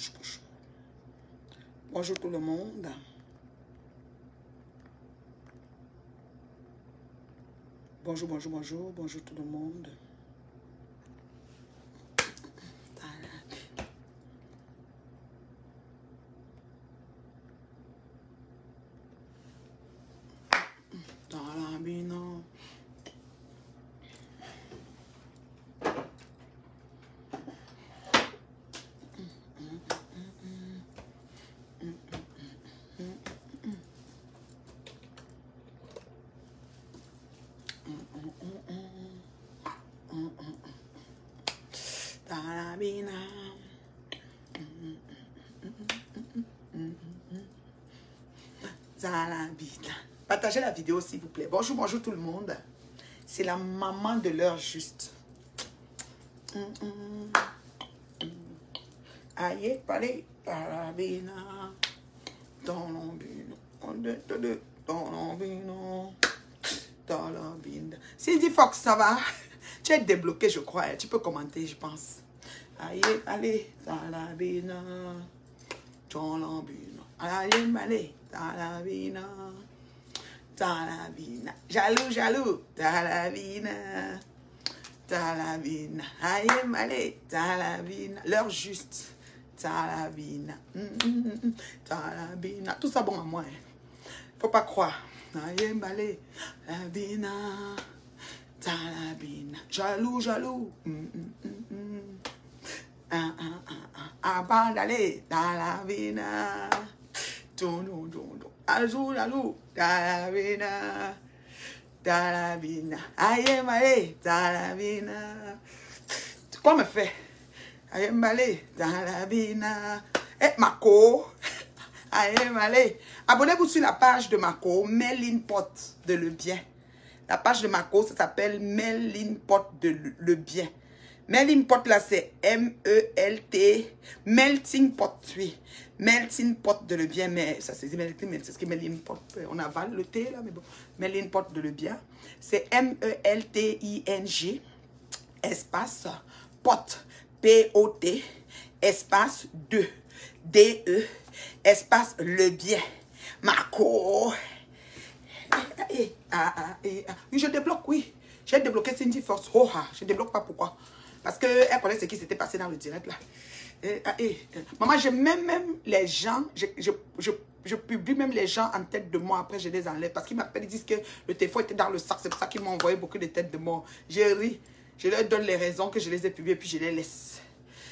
bonjour. Bonjour tout le monde. Bonjour, bonjour, bonjour. Bonjour tout le monde. Talabina. Talabina. Talabina. Partagez la vidéo s'il vous plaît. Bonjour, bonjour tout le monde. C'est la maman de l'heure juste. Aïe, allez, Talabina. Dans l'ambino. Dans l'ambino. Talabina. Cindy Fox, ça va? Tu es débloqué, je crois. Tu peux commenter, je pense. Aïe, allez, Talabina. Dans l'ambino. Aïe, allez, Talabina. Talabina. Jaloux, jaloux. Talabina. Talabina. Aïe, allez, Talabina. L'heure juste. Talabina. Talabina. Tout ça bon à moi. Faut pas croire. Aïe, allez, Talabina. Talabina. Jaloux, jaloux. Abandale, Talabina. Azul, alou, Talabina. Talabina. Aïe, malé, Talabina. Quoi me fait? Aïe, malé, Talabina. Eh, Mako. Aïe, malé. Abonnez-vous sur la page de Mako, Meline Pot de Le Bien. La page de Mako, ça s'appelle Meline Pot de Le Bien. Melting Pot là, c'est M-E-L-T. Melting Pot, oui. Melting Pot de Le Bien, mais ça c'est melting, mais c'est ce que Melting Pot. On avale le thé là, mais bon. Melting Pot de Le Bien. C'est M-E-L-T-I-N-G. Espace pot. P-O-T. Espace 2. D-E. Espace Le Bien. Marco. Oui, je débloque, oui. J'ai débloqué Cindy Fox. Oh, je ne débloque pas pourquoi. Parce qu'elle connaît ce qui s'était passé dans le direct là. Maman, je mets même les gens, je publie même les gens en tête de mort. Après, je les enlève. Parce qu'ils m'appellent, ils disent que le téléphone était dans le sac. C'est pour ça qu'ils m'ont envoyé beaucoup de têtes de mort. Je ris. Je leur donne les raisons que je les ai publiées, puis je les laisse.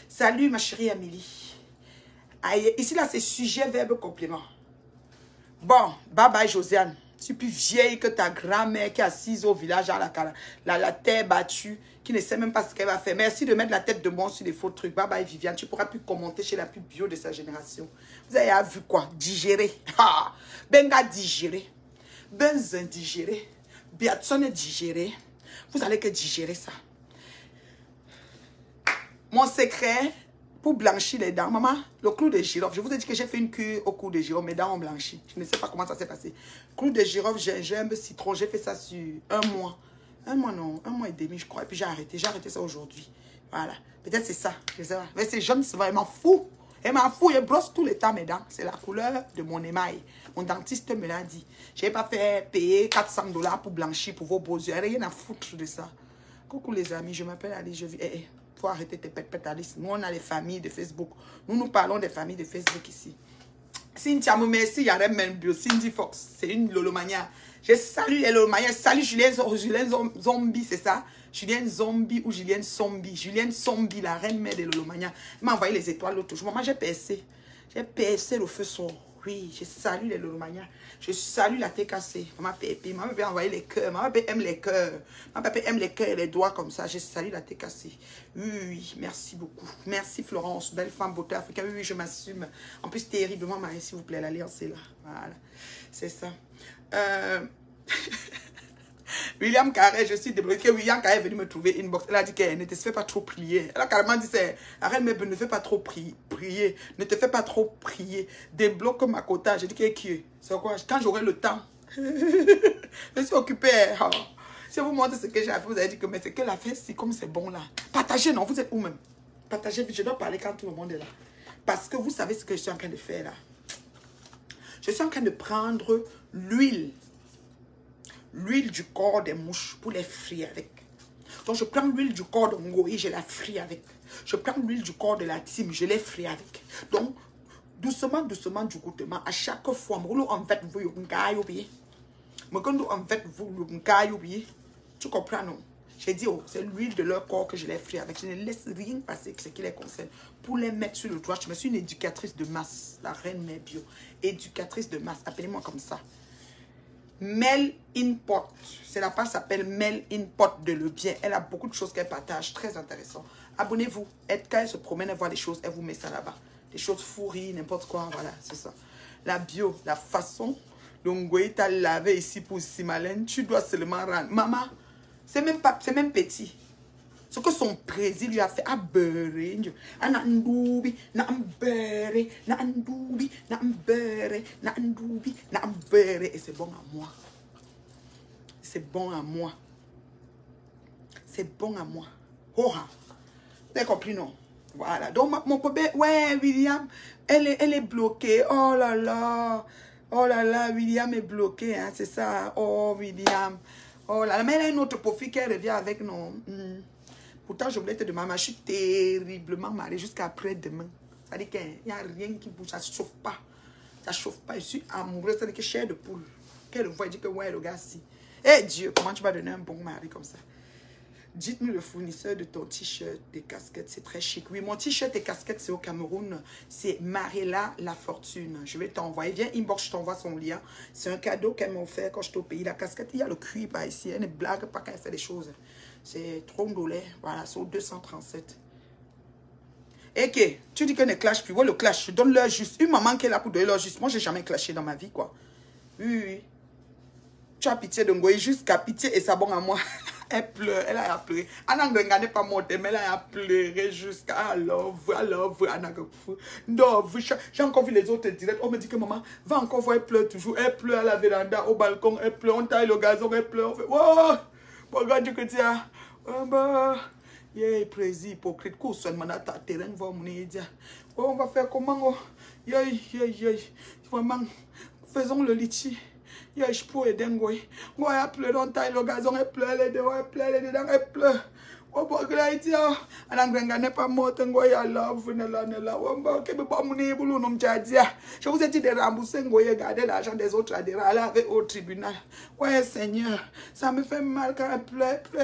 Salut, ma chérie Amélie. Aïe, ici, là, c'est sujet, verbe, complément. Bon, bye bye, Josiane. Je suis plus vieille que ta grand-mère qui est assise au village à la terre battue, qui ne sait même pas ce qu'elle va faire. Merci de mettre la tête de moi sur les faux trucs. Bye bye Viviane, tu pourras plus commenter chez la plus bio de sa génération. Vous avez vu quoi? Digérer. Benga digérer. Benzen digérer. Biatson digérer. Vous allez que digérer ça. Mon secret pour blanchir les dents. Maman, le clou de girofle. Je vous ai dit que j'ai fait une cure au clou de girofle. Mes dents ont blanchi. Je ne sais pas comment ça s'est passé. Clou de girofle, gingembre, citron. J'ai fait ça sur un mois. Un mois, non. Un mois et demi, je crois. Et puis j'ai arrêté. J'ai arrêté ça aujourd'hui. Voilà. Peut-être c'est ça. Je sais pas. Mais c'est jaune, c'est vrai. Elle m'en fout. Elle m'en fout. Elle brosse tout le temps mes dents. C'est la couleur de mon émail. Mon dentiste me l'a dit. Je n'ai pas fait payer 400 $ pour blanchir pour vos beaux yeux. Rien à foutre de ça. Coucou les amis. Je m'appelle Alice. Je vis... Faut arrêter tes pètes Alice. Nous, on a les familles de Facebook. Nous parlons des familles de Facebook ici. Cynthia, merci. Il y a même bio. Cindy Fox. C'est une lolomania. Je salue les lolomanias. Salut Julien Zombie, c'est ça? Julien Zombie ou Julien Zombie. Julien Zombie, la reine mère des lolomanias. Elle m'a envoyé les étoiles l'autre jour. Moi, j'ai percé. J'ai percé le feu son. Oui, je salue les lolomanias. Je salue la TKC. Maman Pépé. Maman Pépé a envoyé les cœurs. Maman Pépé aime les cœurs. Maman Pépé aime les cœurs et les doigts comme ça. Je salue la TKC. Oui, merci beaucoup. Merci Florence. Belle femme, beauté africaine. Oui, je m'assume. En plus, terriblement mariée, s'il vous plaît. L'alliance est là. Voilà. C'est ça. William Carré, je suis débloqué. William Carré est venu me trouver inbox. Elle a dit qu'elle ne te fait pas trop prier. Elle a carrément dit, arrête, mais ne fais pas trop prier. Ne te fais pas trop prier. Débloque ma quota. J'ai dit que c'est quoi? Quand j'aurai le temps. Je suis occupée. Oh. Si vous montrez ce que j'ai fait, vous avez dit que mais c'est que la fête, c'est comme c'est bon là. Partagez, non, vous êtes où même? Partagez, je dois parler quand tout le monde est là. Parce que vous savez ce que je suis en train de faire là. Je suis en train de prendre l'huile. L'huile du corps des mouches pour les frire avec. Donc je prends l'huile du corps de Ngoï, je la frie avec. Je prends l'huile du corps de la Tim, je les frie avec. Donc, doucement, doucement, du goûtement, à chaque fois, en fait, vous tu comprends, non? J'ai dit, oh, c'est l'huile de leur corps que je les frie avec. Je ne laisse rien passer ce qui les concerne. Pour les mettre sur le doigt, je me suis une éducatrice de masse, la reine mère bio. Éducatrice de masse, appelez-moi comme ça. Mel in Pot. C'est la page s'appelle Mel in Pot de Le Bien. Elle a beaucoup de choses qu'elle partage. Très intéressant. Abonnez-vous. Quand elle se promène, elle voit des choses. Elle vous met ça là-bas. Des choses fourries, n'importe quoi. Voilà, c'est ça. La bio, la façon dont Ngoï t'a lavé ici pour Simalène, tu dois seulement rendre. Maman, c'est même petit. Ce que son président lui a fait à beurrer, à n'andoubi, n'ambere, n'andoubi, n'ambere, n'andoubi, n'ambere. Et c'est bon à moi. C'est bon à moi. C'est bon à moi. Oh, vous avez compris, non? Voilà. Donc, mon bébé, ouais, William, elle est bloquée. Oh là là. Oh là là, William est bloqué, hein, c'est ça. Oh, William. Oh là là. Mais elle a une autre profil qui revient avec, non? Pourtant, je voulais te demander, je suis terriblement mariée jusqu'à après-demain. C'est-à-dire qu'il n'y a rien qui bouge, ça ne chauffe pas. Ça ne chauffe pas. Je suis amoureuse, c'est-à-dire que chair de poule. Qu'elle voit, elle dit que ouais, le gars, si. Eh Dieu, comment tu vas donner un bon mari comme ça? Dites-nous le fournisseur de ton t-shirt, des casquettes, c'est très chic. Oui, mon t-shirt et casquettes, c'est au Cameroun. C'est Marella La Fortune. Je vais t'envoyer. Viens inbox, je t'envoie son lien. C'est un cadeau qu'elle m'a offert quand j'étais au pays. La casquette, il y a le cuir par ici. Elle ne blague pas quand elle fait des choses. C'est trop dolé. Voilà, c'est au 237. Et que tu dis qu'elle ne clash plus. Ouais, le clash, je donne leur juste. Une maman qui est là pour donner leur juste. Moi, je n'ai jamais clashé dans ma vie, quoi. Oui, oui. Tu as pitié de Ngoï, jusqu'à pitié et ça bon à moi. Elle pleure, elle a pleuré. Anna n'est pas montée, mais elle a pleuré jusqu'à love. Non, j'ai encore vu les autres directs. On me dit que maman, va encore voir, elle pleure toujours. Elle pleure à la véranda, au balcon, elle pleure, on taille le gazon, elle pleure. Oh, regarde que tu as. Yeah, président, hypocrite, qu'on soit maintenant ta terrain, on va faire comment? Vraiment, faisons le litchi. Je peux aider Ngoï. Ngoï a pleuré dans taille le gazon, elle pleure les deux, elle pleure les deux, elle pleure. Oh, bon, là, il dit, elle n'est pas morte, Ngoï a love, je vous ai dit de rembourser Ngoï et garder l'argent des autres adhérents, aller avec au tribunal. Ouais, Seigneur, ça me fait mal quand elle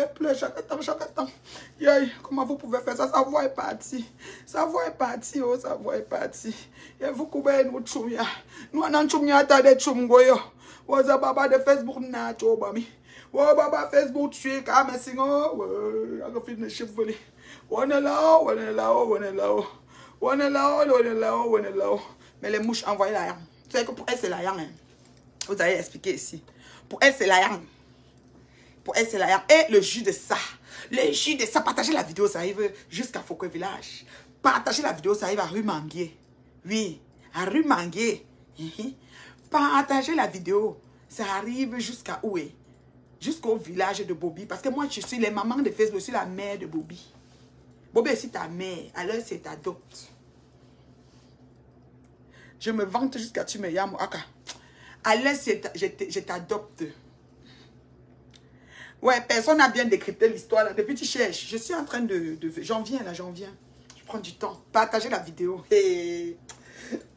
pleure chaque temps, chaque temps. Comment vous pouvez faire ça? Sa voix est partie. Sa voix est partie, oh, sa voix est partie. Et vous coupez nous tchoumia. Nous, on a tchoumia, t'as des tchoumgoyo. Waza baba de Facebook na chobami. Wa baba Facebook tu ka mesingo. Wa ga fit ne chevoli. Wana lao. Mais les mouches envoyent la yang. Tu sais que pour elle c'est la yang. Hein. Vous allez expliquer ici. Pour elle c'est la yang. Pour elle c'est la yang. Et le jus de ça. Le jus de ça. Partagez la vidéo, ça arrive jusqu'à Foucault Village. Partagez la vidéo, ça arrive à Rue Manguier. Oui, à Rue Manguier. Partagez la vidéo. Ça arrive jusqu'à où? Jusqu'au village de Bobby. Parce que moi, je suis les mamans de Facebook. Je suis la mère de Bobby. Bobby est ta mère. Alors, c'est ta dot. Je me vante jusqu'à tu me yames. Alors, je t'adopte. Ouais, personne n'a bien décrypté l'histoire. Depuis, tu cherches. Je suis en train de... J'en viens, là, j'en viens. Je prends du temps. Partagez la vidéo. Hey.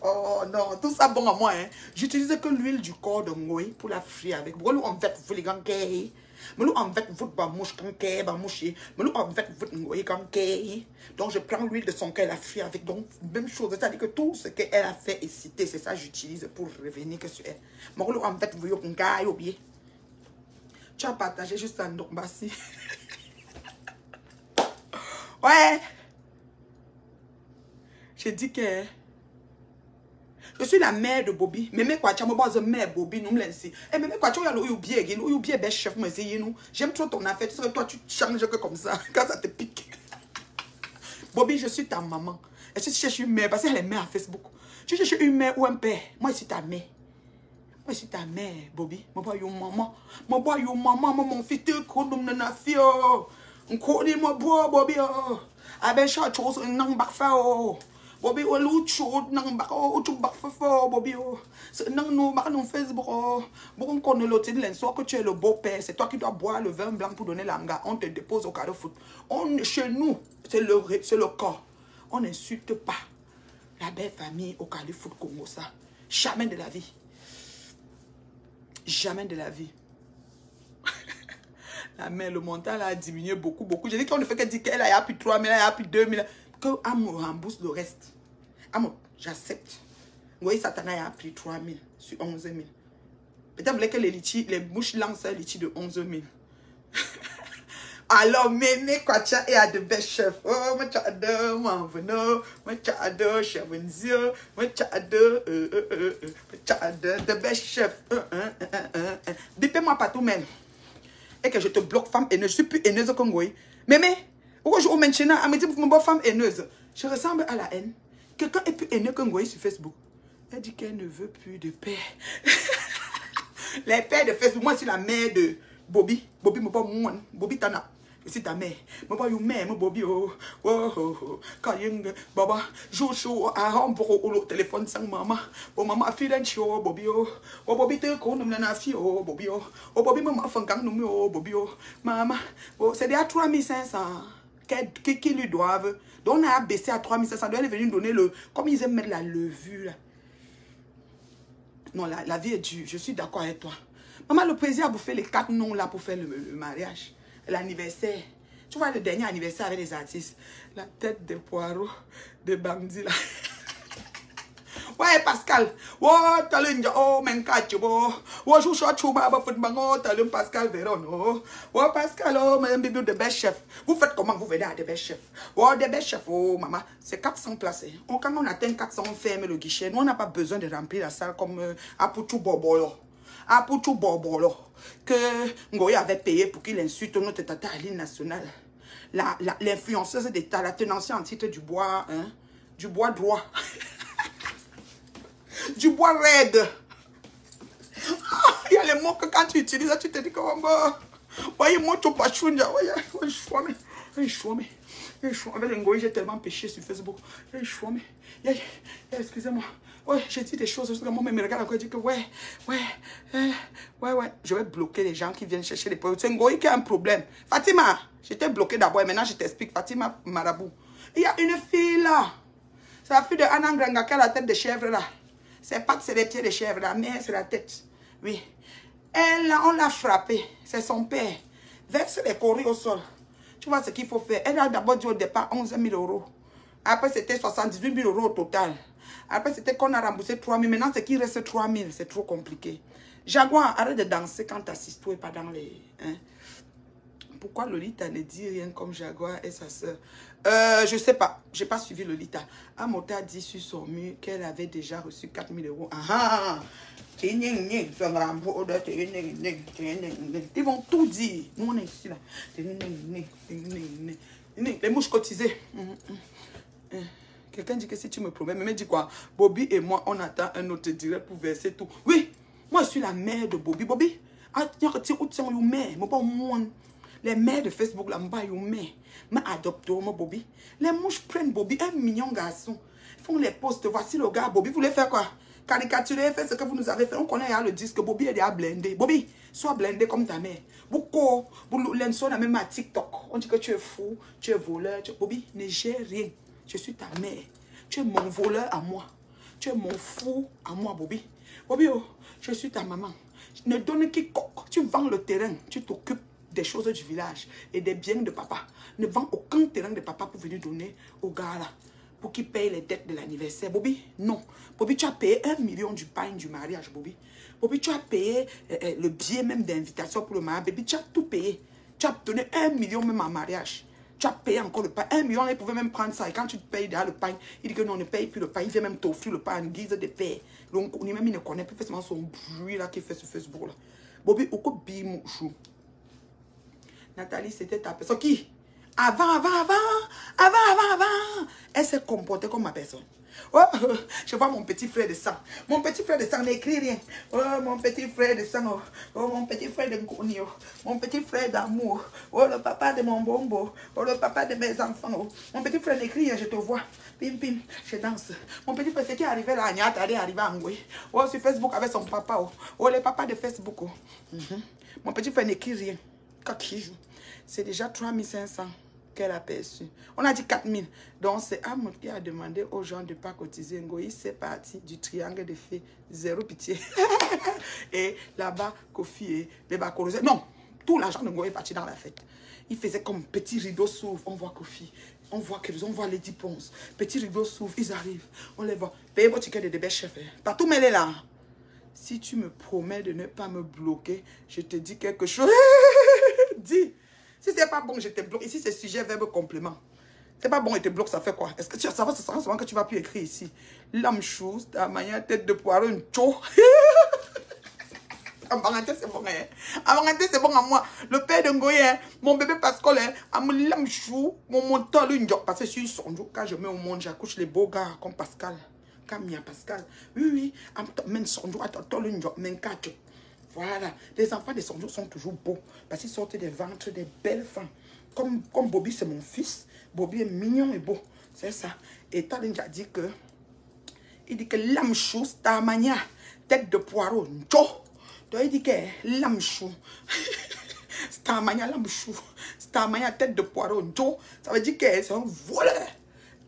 Oh non, tout ça bon à moi. Hein. J'utilise que l'huile du corps de Ngoï pour la frire avec. Moi, en fait, vous les gants kei. Moi, en fait, vous bamouche comme kei, bamouché. Moi, en fait, vous Ngoï comme kei. Donc, je prends l'huile de son cœur, la frire avec. Donc, même chose. C'est-à-dire que tout ce qu'elle a fait est cité. C'est ça que j'utilise pour revenir que sur elle. Moi, en fait, vous avez oublié. Tu as partagé juste un autre bassi. Ouais. J'ai dit que. Je suis la mère de Bobby. Mais quoi, tu as ma mère Bobby, nous me laisse. Et mais quoi, tu as le bien chef, moi, j'aime trop ton affaire. Tu sais que toi, tu changes que comme ça, quand ça te pique. Bobby, je suis ta maman. Et si tu cherches une mère, parce qu'elle est mère à Facebook. Tu cherches une mère ou un père. Moi, je suis ta mère. Moi, je suis ta mère, Bobby. Moi, je suis maman. Moi, je suis maman. Mon fils, tu es un fille. On connaît mon bois, Bobby. Ah ben, chose, un an, parfait. Bobby, oh, l'ouchou, non, bah, oh, tu bats fort, Bobby, oh. Non, non, bah, non, Facebook, oh. Bon, qu'on ne l'autre, soit que tu es le beau-père, c'est toi qui dois boire le vin blanc pour donner l'anga. On te dépose au carreau foot. Chez nous, c'est le corps. On n'insulte pas la belle famille au carreau foot Congo, ça. Jamais de la vie. Jamais de la vie. La mère, le montant a diminué beaucoup, beaucoup. J'ai dit qu'on ne fait que dire qu'elle a plus 3 000, elle a plus 2 000. Que me rembourse le reste. J'accepte. Vous voyez, Satana a pris 3 000 sur 11 000. Peut-être voulait que les mouches lancent un litchi de 11 000. Alors, mémé, quoi, tu as de belles chefs. Oh, moi, tu as de Manveno, moi, tu as de Chavenzio, moi, tu as de belles chefs. Bipez-moi pas tout, même. Et que je te bloque, femme haineuse. Je suis plus haineuse comme vous. Mémé, pourquoi je vous mentionne, elle me dit, vous me dites, femme haineuse. Je ressemble à la haine. Quelqu'un est plus haineux que vous sur Facebook. Elle dit qu'elle ne veut plus de père. Les pères de Facebook, moi, je suis la mère de Bobby. Bobby, me pas moi. Bobby, Tana. Je suis ta mère. Je pas une mère, Bobby. Oh, oh, oh. Quand il y a Baba, je suis à au téléphone sans maman. Oh, maman, a fait un show, Bobby. Oh, Bobby, tu connais la fille. Oh, Bobby. Oh, Bobby, maman, fait un gang, oh, Bobby. Oh, maman. C'est déjà 3500 qui lui doivent. Donc, on a baissé à 3500. Elle est venue donner le. Comme ils aiment mettre la levure, là. Non, la vie est dure. Je suis d'accord avec toi. Maman, le président a bouffé les 4 noms là pour faire le mariage. L'anniversaire. Tu vois le dernier anniversaire avec les artistes. La tête de poireaux, de bandits là. Ouais, Pascal. Oh, t'as le oh, menkacho. Oh, je suis chouba, t'as le Pascal Véron. Oh, Pascal, oh, même bébé de best chef. Vous faites comment vous venez à des best chefs? Oh, des best chefs, oh, maman. C'est 400 places. Quand on atteint 400, on ferme le guichet. Nous, on n'a pas besoin de remplir la salle comme à Poutou Bobolo. À Poutou Bobolo. Que Ngoye avait payé pour qu'il insulte notre tata à l'île nationale. L'influenceuse d'État, la tenancière en titre du bois, hein, du bois droit. Du bois raide. Il y a les mots que quand tu utilises, tu te dis que voyez moi tu pas chunja. Ouais, avec les ngoïs, j'ai tellement péché sur Facebook. Excusez-moi. Ouais, j'ai dit des choses. Moi, me regarde encore et dit que ouais. Je vais bloquer les gens qui viennent chercher les produits. C'est ngoïs qui a un problème. Fatima, j'étais bloqué d'abord et maintenant je t'explique. Fatima Marabout. Il y a une fille là. C'est la fille de Anna Ngranga qui a la tête de chèvre là. Ses pattes, c'est les pieds de chèvre. La mère, c'est la tête. Oui. Elle, on l'a frappée. C'est son père. Verse les courriers au sol. Tu vois ce qu'il faut faire. Elle a d'abord dit au départ 11 000 €. Après, c'était 78 000 € au total. Après, c'était qu'on a remboursé 3 000. Maintenant, c'est qu'il reste 3 000. C'est trop compliqué. Jaguar, arrête de danser quand tu assistes et pas dans les... Hein? Pourquoi Lolita ne dit rien comme Jaguar et sa soeur? Je sais pas. J'ai pas suivi Lolita. Amota a dit sur son mur qu'elle avait déjà reçu 4 000 €. Ah! Ils vont tout dire. Nous, on est ici là. Les mouches cotisées. Quelqu'un dit que si tu me promets, mais dit quoi? Bobby et moi, on attend un autre direct pour verser tout. Oui, moi, je suis la mère de Bobby. Bobby, les mères de Facebook, là, mais adopté Bobby. Les mouches prennent Bobby, un mignon garçon. Ils font les posts. Voici le gars, Bobby. Vous voulez faire quoi? Caricaturer, faire ce que vous nous avez fait. On connaît le disque. Bobby est déjà blindé. Bobby, sois blindé comme ta mère. Beaucoup, vous l'ensemble même à TikTok. On dit que tu es fou, tu es voleur. Bobby, ne gère rien. Je suis ta mère. Tu es mon voleur à moi. Tu es mon fou à moi, Bobby. Bobby, oh, je suis ta maman. Ne donne quiconque. Tu vends le terrain. Tu t'occupes des choses du village et des biens de papa. Ne vends aucun terrain de papa pour venir donner au gars là. Pour qu'il paye les dettes de l'anniversaire. Bobby, non. Bobby, tu as payé 1 million du pain du mariage, Bobby. Bobby, tu as payé le billet même d'invitation pour le mariage. Bobby, tu as tout payé. Tu as donné 1 million même en mariage. Tu as payé encore le pain. 1 million, il pouvait même prendre ça. Et quand tu payes déjà le pain, il dit que non, on ne paye plus le pain. Il vient même t'offrir le pain en guise de paix. Donc, il ne connaît plus forcément son bruit là qu'il fait sur Facebook là. Bobby, au coup, bim, chou. Nathalie, c'était ta personne. Qui? Avant. Elle s'est comportée comme ma personne. Oh, je vois mon petit frère de sang. Mon petit frère de sang n'écrit rien. Oh, mon petit frère de sang. Oh, mon petit frère de Nkonio. Mon petit frère d'amour. Oh, le papa de mon bombo. Oh, le papa de mes enfants. Oh, mon petit frère n'écrit rien, je te vois. Pim, pim, je danse. Mon petit frère, c'est qui est arrivé là, Agnat, elle est arrivé à Ngoué. Oh, sur Facebook avec son papa. Oh, oh le papa de Facebook. Oh. Mon petit frère n'écrit rien. Quand il joue, c'est déjà 3500. Qu'elle a perçu. On a dit 4000. Donc, c'est Amour qui a demandé aux gens de ne pas cotiser. Ngoï, c'est parti du triangle de fées. Zéro pitié. Et là-bas, Kofi et Beba Korosé. Non, tout l'argent de Ngoï est parti dans la fête. Il faisait comme petit rideau s'ouvre. On voit Kofi. On voit qu'ils on voit les 10 ponces. Petit rideau s'ouvre. Ils arrivent. On les voit. Payez vos tickets de début chef. Partout, mais elle est là. Si tu me promets de ne pas me bloquer, je te dis quelque chose. Dis. Si c'est pas bon, je te bloque. Ici, c'est sujet, verbe, complément. C'est pas bon, il te bloque, ça fait quoi? Est-ce que tu ça va, ce sera souvent que tu vas plus écrire ici. L'âme chose, ta manière, tête de poireau, une cho. En parenthèse, c'est bon, hein? En parenthèse, c'est bon à moi. Le père de Ngoye, hein? Mon bébé Pascal, hein? À mon l'âme chou, mon montant, une job. Parce que je suis son jour, quand je mets au monde, j'accouche les beaux gars comme Pascal. Camille Pascal. Oui, même son jour, attends, une job, même quatre. Voilà, les enfants de Sonjo sont toujours beaux parce qu'ils sortent des ventres des belles femmes. Comme Bobby, c'est mon fils. Bobby est mignon et beau. C'est ça. Et Talin a dit que il dit que l'âme chou, c'est ta manière, tête de poireau. Donc il dit que l'âme chou, c'est ta manière, l'âme chou, c'est ta manière, tête de poireau. Donc ça veut dire que c'est un voleur,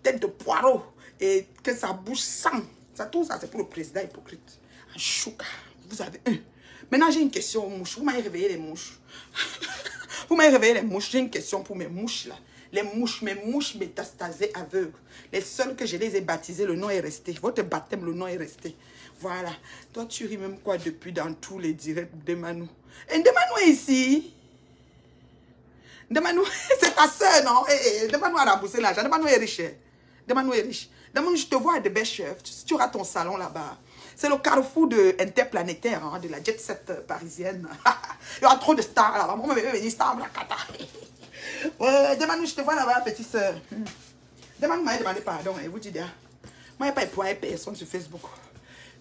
tête de poireau. Et que sa bouche sent. Ça, tout ça, c'est pour le président hypocrite. Un chouka. Vous avez un. Maintenant, j'ai une question aux mouches. Vous m'avez réveillé les mouches. Vous m'avez réveillé les mouches. J'ai une question pour mes mouches là. Les mouches, mes mouches métastasées aveugles. Les seules que je les ai baptisées, le nom est resté. Votre baptême, le nom est resté. Voilà. Toi, tu ris même quoi depuis dans tous les directs de Manou. Et Demanou est ici. Demanou, c'est ta soeur, non? Demanou a remboursé l'argent. Demanou est riche. Demanou est riche. Demanou, je te vois à de belles chefs. Tu auras ton salon là-bas. C'est le carrefour interplanétaire, hein, de la jet set parisienne. Il y aura trop de stars là-bas. Moi, je vais venir star à Kata. Demande-nous, je te vois là-bas, petite soeur. Demande-nous, m'a demandé pardon. Et vous dites, moi, je n'ai pas époué personne sur Facebook.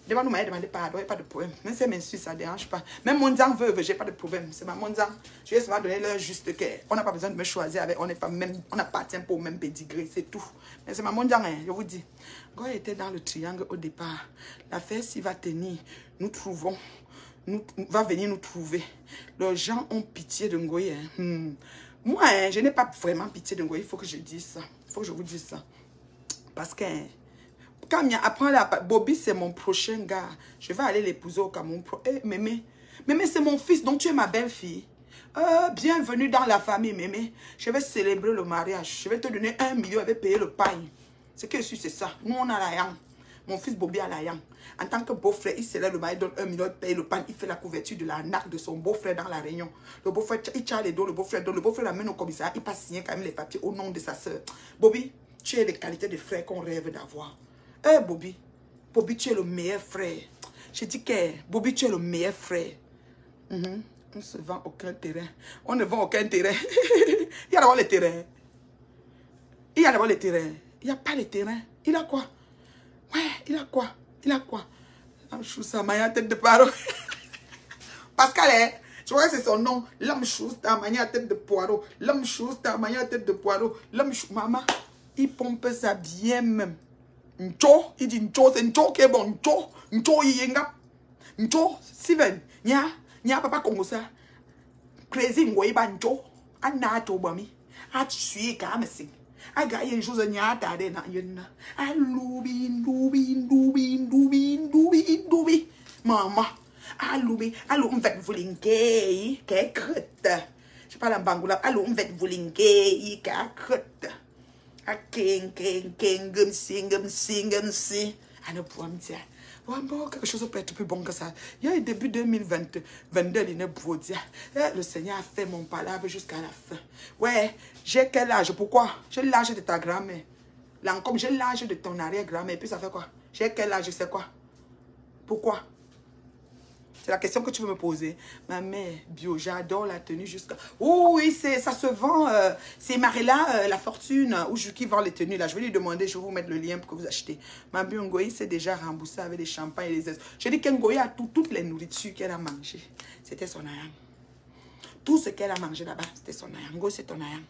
Demande-nous, m'a demandé pardon, il n'y a pas de problème. Même si mes suisses, ça ne dérange pas. Même mon zang veut, je n'ai pas de problème. C'est ma mon zang. Je vais seulement donner leur juste que. On n'a pas besoin de me choisir avec. On n'appartient pas au même pédigré, c'est tout. Mais c'est ma mon zang, hein, je vous dis. Quand il était dans le triangle au départ, l'affaire s'y va tenir. Nous trouvons. Va venir nous trouver. Les gens ont pitié de Ngoye. Hein. Moi, hein, je n'ai pas vraiment pitié de Ngoye. Il faut que je dise ça. Il faut que je vous dise ça. Parce que quand après Bobby, c'est mon prochain gars. Je vais aller l'épouser au Cameroun. Mémé, c'est mon fils, donc tu es ma belle-fille. Bienvenue dans la famille, Mémé. Je vais célébrer le mariage. Je vais te donner 1 million, je vais payer le pain. Ce que je suis, c'est ça. Nous, on a la yang. Mon fils Bobby a la yang. En tant que beau-frère, il célèbre le mariage, donne 1 million, il paye le pain. Il fait la couverture de la nappe de son beau-frère dans la réunion. Le beau-frère, il tient les dos, le beau-frère donne. Le beauffrère l'amène au commissariat. Il passe signer quand même les papiers au nom de sa soeur. Bobby, tu es les qualités de frère qu'on rêve d'avoir. Bobby, tu es le meilleur frère. Je dis que Bobby, tu es le meilleur frère. On ne se vend aucun terrain. On ne vend aucun terrain. Il y a d'abord les terrains. Il y a d'abord les terrains. Il n'y a pas les terrains. Il a quoi? Ouais, il a quoi? Il a quoi? L'âme-chou, sa manière tête de poireau. Pascal, hein? Tu vois, c'est son nom. L'âme-chou, ta manière tête de poireau. L'âme-chou, ta manière tête de poireau. L'âme-chou, maman, il pompe ça bien même. Ncho, il dit Ncho, c'est Ncho qui est bon. Ncho, il y a Ncho, Steven, nya papa Congo ça. Crazy Ngoye ba Ncho. Anato bami. A tsuye ka mesi. A ga yen chose nya ta de na yen. A lubi. Maman. A lubi mvet vulinke ke krette. Je parle en bangoula. A lubi mvet vulinke ke krette. A king. Ah ne pourra me dire. Quelque chose peut être plus bon que ça. Il y a eu début 2022, il ne peut dire. Le Seigneur a fait mon palabre jusqu'à la fin. Ouais, j'ai quel âge? Pourquoi? J'ai l'âge de ta grand-mère. Comme j'ai l'âge de ton arrière-grand-mère. Et puis ça fait quoi? J'ai quel âge? C'est quoi? Pourquoi? C'est la question que tu veux me poser. Ma mère, bio, j'adore la tenue jusqu'à... Oh oui, ça se vend. C'est Marilla, la fortune, où qui vend les tenues. Là, je vais lui demander, je vais vous mettre le lien pour que vous achetez. Ma bio Ngoï s'est déjà remboursée avec des champagnes et les aises. Je dis qu'Ngoï a toutes les nourritures qu'elle a mangées. C'était son ayang. Tout ce qu'elle a mangé là-bas, c'était son ayang. Ngoï, c'est ton ayang.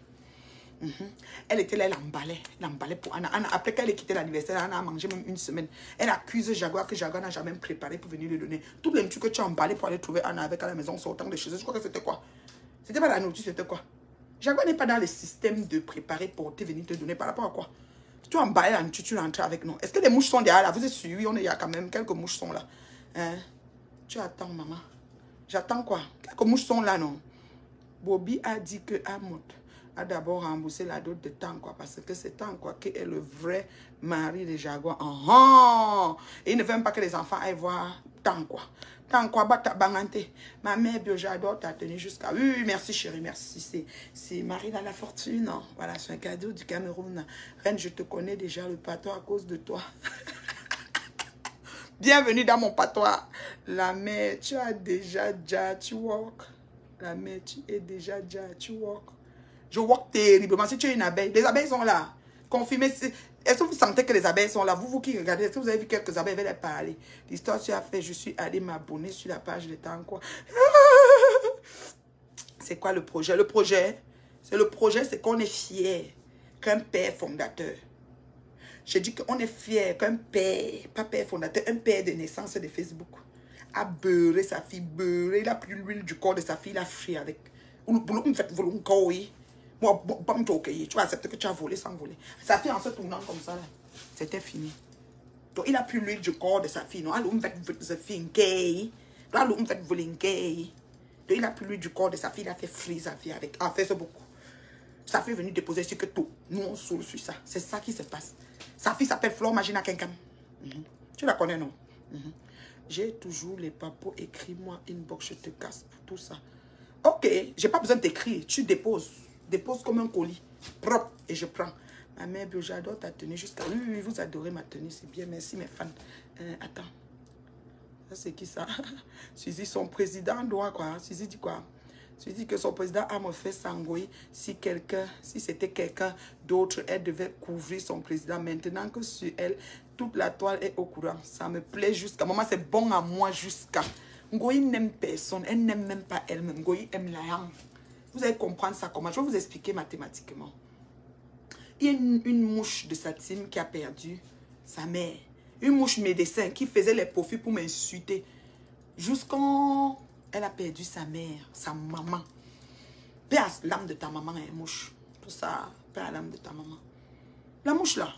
Elle était là, elle l'emballait pour Anna. Après qu'elle ait quitté l'anniversaire, Anna a mangé même une semaine. Elle accuse Jaguar que Jaguar n'a jamais préparé pour venir lui donner. Toutes les trucs que tu as emballé pour aller trouver Anna avec à la maison sortant de chez eux. Je crois que c'était quoi? C'était pas la nourriture, c'était quoi? Jaguar n'est pas dans le système de préparer, porter, venir te donner. Par rapport à quoi? Tu as emballé la nourriture, tu rentres avec nous. Est-ce que les mouches sont derrière là? Vous êtes sûr? Il y a quand même quelques mouches sont là. Hein? Tu attends, maman. J'attends quoi? Quelques mouches sont là, non? Bobby a dit que Amot a d'abord remboursé la dot de temps, quoi, parce que c'est temps, quoi, qui est le vrai mari de Jaguar. Et il ne veut même pas que les enfants aillent voir temps, quoi. Tant quoi, bangante. Ma mère, bio, j'adore ta tenue jusqu'à... Oui, merci, chérie, merci. C'est Marie dans la fortune. Non? Voilà, c'est un cadeau du Cameroun. Reine, je te connais déjà le patois à cause de toi. Bienvenue dans mon patois. La mère, tu as déjà tu walk. La mère, tu es déjà tu walk. Je walk terriblement. Si tu es une abeille, les abeilles sont là. Confirmez. Est-ce que vous sentez que les abeilles sont là? Vous qui regardez, est-ce que vous avez vu quelques abeilles? Je vais les parler. L'histoire, tu as fait, je suis allée m'abonner sur la page de temps, quoi. C'est quoi le projet? Le projet, c'est qu'on est fier qu'un père fondateur. J'ai dit qu'on est fier qu'un père, pas père fondateur, un père de naissance de Facebook, a beurré sa fille, beurré, il a pris l'huile du corps de sa fille, il a frit avec. Moi, tu vas accepter que tu as volé sans voler. Sa fille en se tournant comme ça, c'était fini. Donc, il a pris l'huile du corps de sa fille. Non, donc, il a pris l'huile du corps de sa fille, il a fait frire sa fille avec. En fait, c'est beaucoup. Sa fille est venue déposer sur que tout. Nous, on saoule sur ça. C'est ça qui se passe. Sa fille s'appelle Flore Magina Kenkan. Tu la connais, non? J'ai toujours les papos. Écris-moi inbox, je te casse pour tout ça. Ok, j'ai pas besoin d'écrire. Tu déposes. Dépose comme un colis. Propre. Et je prends. Ma mère, j'adore ta tenue. Jusqu'à... Oui, vous adorez ma tenue. C'est bien. Merci, mes fans. Attends. Ça, c'est qui ça? Suzy, son président doit quoi? Suzy dit quoi? Suzy dit que son président a me fait sangoyer. Si c'était quelqu'un d'autre, elle devait couvrir son président. Maintenant que sur elle, toute la toile est au courant. Ça me plaît jusqu'à... Maman, c'est bon à moi jusqu'à... Ngoï n'aime personne. Elle n'aime même pas elle-même. Ngoï aime la yang. Vous allez comprendre ça comment? Je vais vous expliquer mathématiquement. Il y a une mouche de sa team qui a perdu sa mère. Une mouche médecin qui faisait les profits pour m'insulter. Jusqu'en... Elle a perdu sa mère, sa maman. Paix à l'âme de ta maman, hein, mouche. Tout ça, paix à l'âme de ta maman. La mouche là,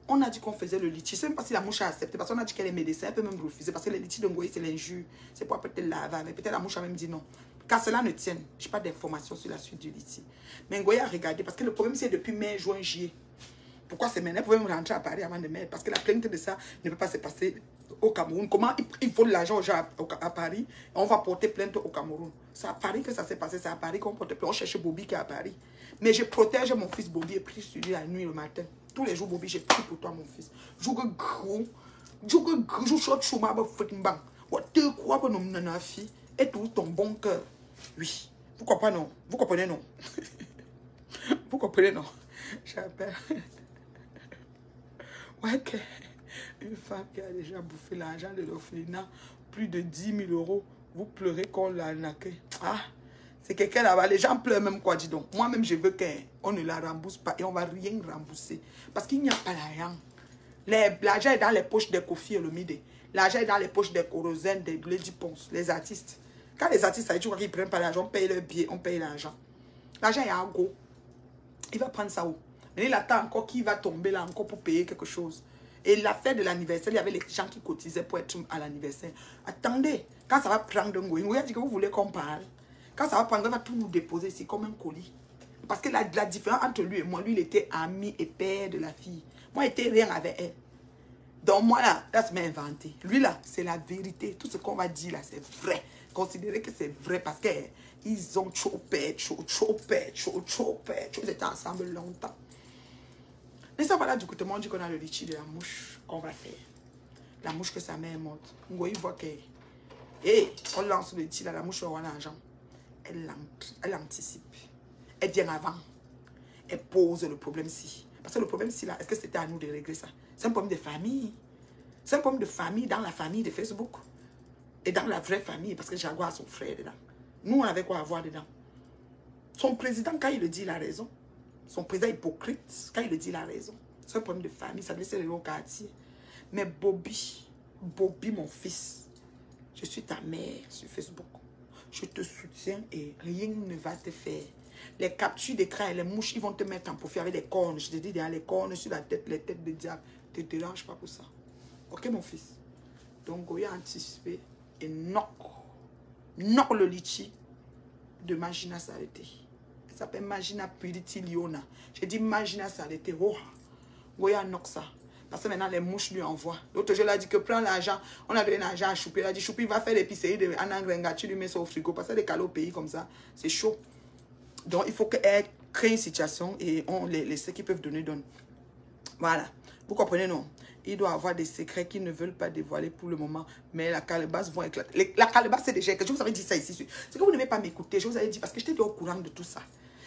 on a dit qu'on faisait le litchi. Je ne sais même pas si la mouche a accepté. Parce qu'on a dit qu'elle est médecin, elle peut même refuser. Parce que le litchi de Ngoï, c'est l'injure. C'est pour peut-être laver. Mais peut-être la mouche a même dit non. Car cela ne tienne. Je n'ai pas d'informations sur la suite du litchi. Mais Ngoï a regardé. Parce que le problème, c'est depuis mai, juin, juillet. Pourquoi c'est maintenant? Elle pouvait me rentrer à Paris avant de mai. Parce que la plainte de ça ne peut pas se passer au Cameroun. Comment ils volent l'argent à Paris? Et on va porter plainte au Cameroun. C'est à Paris que ça s'est passé. C'est à Paris qu'on porte plainte. On cherche Bobby qui est à Paris. Mais je protège mon fils Bobby et pris sur lui la nuit, le matin. Tous les jours, Bobby, j'ai pris pour toi, mon fils. Je et tout ton bon cœur. Oui. Vous comprenez, non? Vous comprenez, non? Vous comprenez, non? J'appelle. Ouais, que une femme qui a déjà bouffé l'argent de l'orphelinat, plus de 10 000 €, vous pleurez qu'on l'a arnaqué. Ah, c'est quelqu'un là-bas. Les gens pleurent même quoi, dis donc. Moi-même, je veux qu'on ne la rembourse pas et on ne va rien rembourser. Parce qu'il n'y a pas l'argent. L'argent est dans les poches des Kofi et le Mide. L'argent est dans les poches des Corozène, des Lady Ponce, les artistes. Quand les artistes, tu vois qu'ils ne prennent pas l'argent, on paye leur billet, on paye l'argent. L'argent est en gros. Il va prendre ça où? Mais il attend encore qui va tomber là encore pour payer quelque chose. Et l'affaire de l'anniversaire, il y avait les gens qui cotisaient pour être à l'anniversaire. Attendez, quand ça va prendre un Ngoï, dit que vous voulez qu'on parle. Quand ça va prendre, il va tout nous déposer ici comme un colis. Parce que la différence entre lui et moi, lui, il était ami et père de la fille. Moi, il n'était rien avec elle. Donc moi, là c'est inventé. Lui, là, c'est la vérité. Tout ce qu'on va dire, là, c'est vrai. Considérez que c'est vrai parce qu'ils ont chopé. Ils étaient ensemble longtemps. Mais ça, voilà, du coup, tout le monde dit qu'on a le litchi de la mouche qu'on va faire. La mouche que sa mère est morte. Ngoï voit que Et on lance le tir, la mouche aura l'argent. Elle anticipe. Elle vient avant. Elle pose le problème-ci. Parce que le problème-ci, là, est-ce que c'était à nous de régler ça? C'est un problème de famille. C'est un problème de famille dans la famille de Facebook. Et dans la vraie famille, parce que Jaguar a son frère dedans. Nous, on avait quoi à voir dedans? Son président, quand il le dit, il a raison. Son président hypocrite, quand il le dit, il a raison. C'est un problème de famille, ça laisse le quartier. Mais Bobby, mon fils, je suis ta mère sur Facebook. Je te soutiens et rien ne va te faire. Les captures d'écran et les mouches, ils vont te mettre en profit avec des cornes. Je te dis, les cornes sur la tête, les têtes de diable. Ne te dérange pas pour ça. Ok, mon fils? Donc, Goya a anticipé et knock le litchi de Magina Salete. Elle s'appelle Magina Purity Liona. J'ai dit Magina Salete. Oh, Goya knock ça. Parce que maintenant, les mouches lui envoient. L'autre jour, il a dit que prends l'argent. On a donné l'argent à Choupi. Il a dit, Choupi va faire l'épicerie de Anangrenga. Tu lui mets ça au frigo. Parce que les calots au pays comme ça, c'est chaud. Donc, il faut qu'elle crée une situation et ceux qui peuvent donner, donnent. Voilà. Vous comprenez, non? Il doit avoir des secrets qu'ils ne veulent pas dévoiler pour le moment. Mais la calebasse vont éclater. La calebasse, c'est déjà que je vous avais dit ça ici. C'est que vous n'aimez pas m'écouter. Je vous avais dit parce que j'étais au courant de tout ça.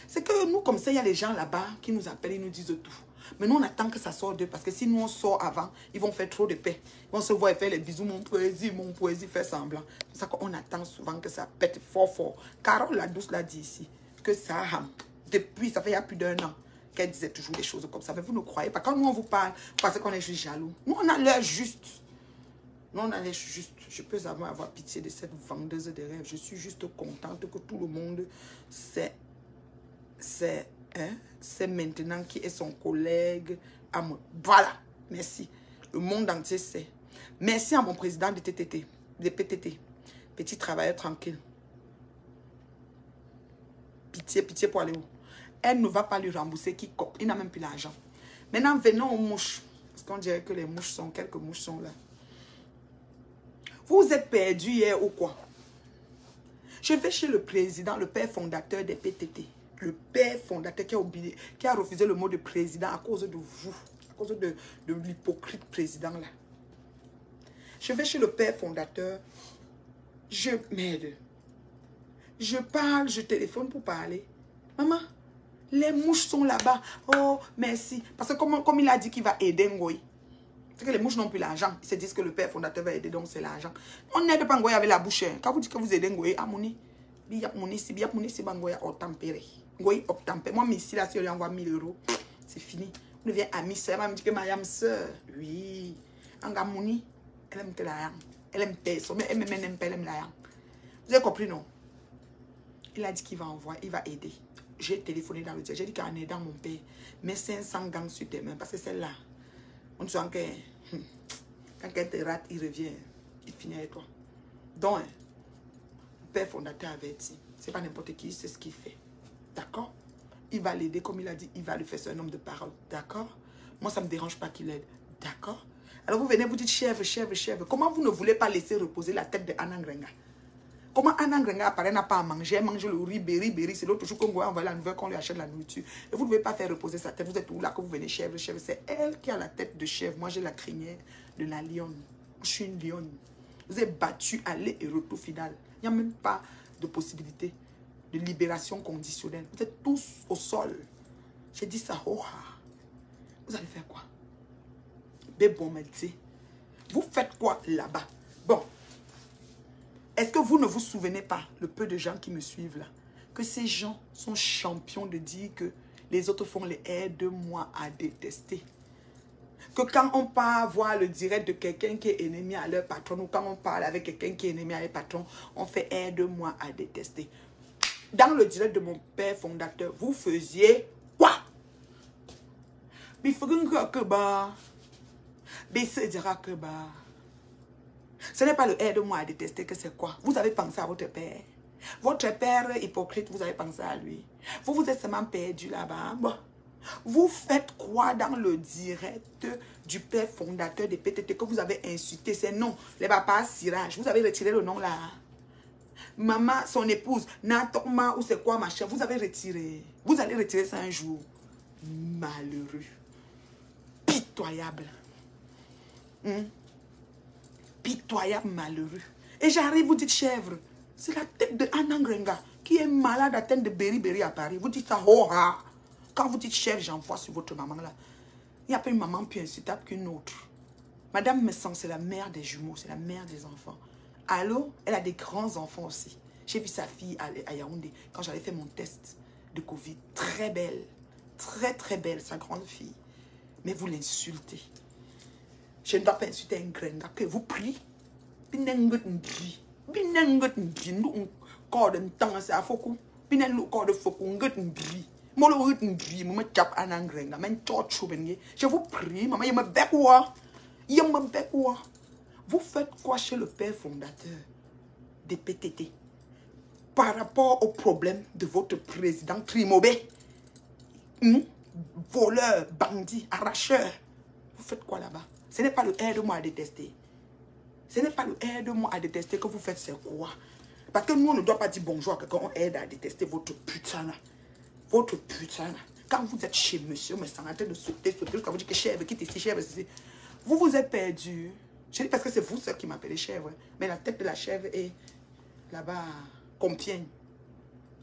C'est que nous, comme ça, il y a les gens là-bas qui nous appellent, ils nous disent tout. Mais nous, on attend que ça sorte d'eux. Parce que si nous, on sort avant, ils vont faire trop de paix. Ils vont se voir et faire les bisous, mon poésie, faire semblant. C'est ça qu'on attend souvent que ça pète fort, fort. Carole la douce l'a dit ici. Que ça a depuis, ça fait il y a plus d'1 an qu'elle disait toujours des choses comme ça. Mais vous ne croyez pas. Quand nous, on vous parle, vous pensez qu'on est juste jaloux. Nous, on a l'air juste. Nous, on a l'air juste. Je peux avoir pitié de cette vendeuse de rêves. Je suis juste contente que tout le monde sait maintenant qui est son collègue. Voilà. Merci. Le monde entier sait. Merci à mon président de TTT, de PTT. Petit travailleur tranquille. Pitié pour aller où? Elle ne va pas lui rembourser quiconque. Il n'a même plus l'argent. Maintenant, venons aux mouches. Parce qu'on dirait que les mouches sont, quelques mouches sont là. Vous êtes perdus hier ou quoi? Je vais chez le président, le père fondateur des PTT. Le père fondateur qui a refusé le mot de président à cause de vous. À cause de l'hypocrite président là. Je vais chez le père fondateur. Je m'aide. Je parle, je téléphone pour parler. Maman, les mouches sont là-bas. Oh, merci. Parce que comme il a dit qu'il va aider Ngoï. C'est que les mouches n'ont plus l'argent. Ils se disent que le père fondateur va aider, donc c'est l'argent. On n'aide pas Ngoï avec la bouche. Quand vous dites que vous aidez Ngoï, Amouni, Biamouni, si Ngoï a tempéré. Ngoï a tempéré. Moi, ici, là, si on lui envoie 1000 €, c'est fini. On devient amis sœurs. Elle me dit que Mayam sœur. Oui. Angamouni, elle aime que l'argent. Elle aime personne. Mais elle n'aime pas, elle aime l'argent. Vous avez compris, non? Il a dit qu'il va envoyer, il va aider. J'ai téléphoné dans le diable. J'ai dit qu'en aidant mon père, mets 500 gants sur tes mains. Parce que celle-là, on sent que quand elle te rate, il revient. Il finit avec toi. Donc, le père fondateur avait dit, c'est pas n'importe qui, c'est ce qu'il fait. D'accord? Il va l'aider, comme il a dit, il va lui faire un homme de parole. D'accord? Moi, ça ne me dérange pas qu'il aide. D'accord? Alors, vous venez, vous dites, chèvre. Comment vous ne voulez pas laisser reposer la tête de Anangrenga? Comment Anangrenga apparaît, n'a pas à manger, elle mange le riz, berry, c'est l'autre jour qu'on va envoyer la nouvelle qu'on lui achète la nourriture. Et vous ne devez pas faire reposer sa tête, vous êtes où là que vous venez chèvre. C'est elle qui a la tête de chèvre. Moi, j'ai la crinière de la lionne. Je suis une lionne. Vous êtes battu, aller et retour final. Il n'y a même pas de possibilité de libération conditionnelle. Vous êtes tous au sol. J'ai dit ça, oh, vous allez faire quoi? Bon, vous faites quoi là-bas? Bon. Est-ce que vous ne vous souvenez pas, le peu de gens qui me suivent là, que ces gens sont champions de dire que les autres font les aide-moi à détester? Que quand on part voir le direct de quelqu'un qui est ennemi à leur patron, ou quand on parle avec quelqu'un qui est ennemi à leur patron, on fait aide-moi à détester. Dans le direct de mon père fondateur, vous faisiez quoi? Ce n'est pas le aide-moi à détester que c'est quoi? Vous avez pensé à votre père. Votre père hypocrite, vous avez pensé à lui. Vous vous êtes seulement perdu là-bas. Bon. Vous faites quoi dans le direct du père fondateur des PTT que vous avez insulté? C'est non, les papas Sirage. Vous avez retiré le nom là. Maman, son épouse, Natoma ou c'est quoi machin, vous avez retiré. Vous allez retirer ça un jour. Malheureux. Pitoyable. Pitoyable, malheureux. Et j'arrive, vous dites chèvre. C'est la tête de Anna Ngrenga qui est malade atteinte de Beriberi à Paris. Vous dites ça, oh ah. Quand vous dites chèvre, j'envoie sur votre maman là. Il n'y a pas une maman plus insultable qu'une autre. Madame Messan, c'est la mère des jumeaux, c'est la mère des enfants. Allô, elle a des grands enfants aussi. J'ai vu sa fille à Yaoundé quand j'avais fait mon test de Covid. Très belle, très belle, sa grande fille. Mais vous l'insultez. Je ne dois pas insulter un Ngrenga que vous priez. Je vous prie, maman, vous faites quoi chez le père fondateur des PTT par rapport au problème de votre président Trimobé? Voleur, bandit, arracheur. Vous faites quoi là-bas? Ce n'est pas le aide-moi à détester. Ce n'est pas le aide-moi à détester que vous faites, c'est quoi? Parce que nous, on ne doit pas dire bonjour à quelqu'un, on aide à détester votre putain là. Votre putain là. Quand vous êtes chez monsieur, mais c'est en train de sauter, quand vous dites que chèvre, quitte ici, chèvre, ici. Vous vous êtes perdu. Je dis parce que c'est vous seul qui m'appelez chèvre. Mais la tête de la chèvre est là-bas, Compiègne.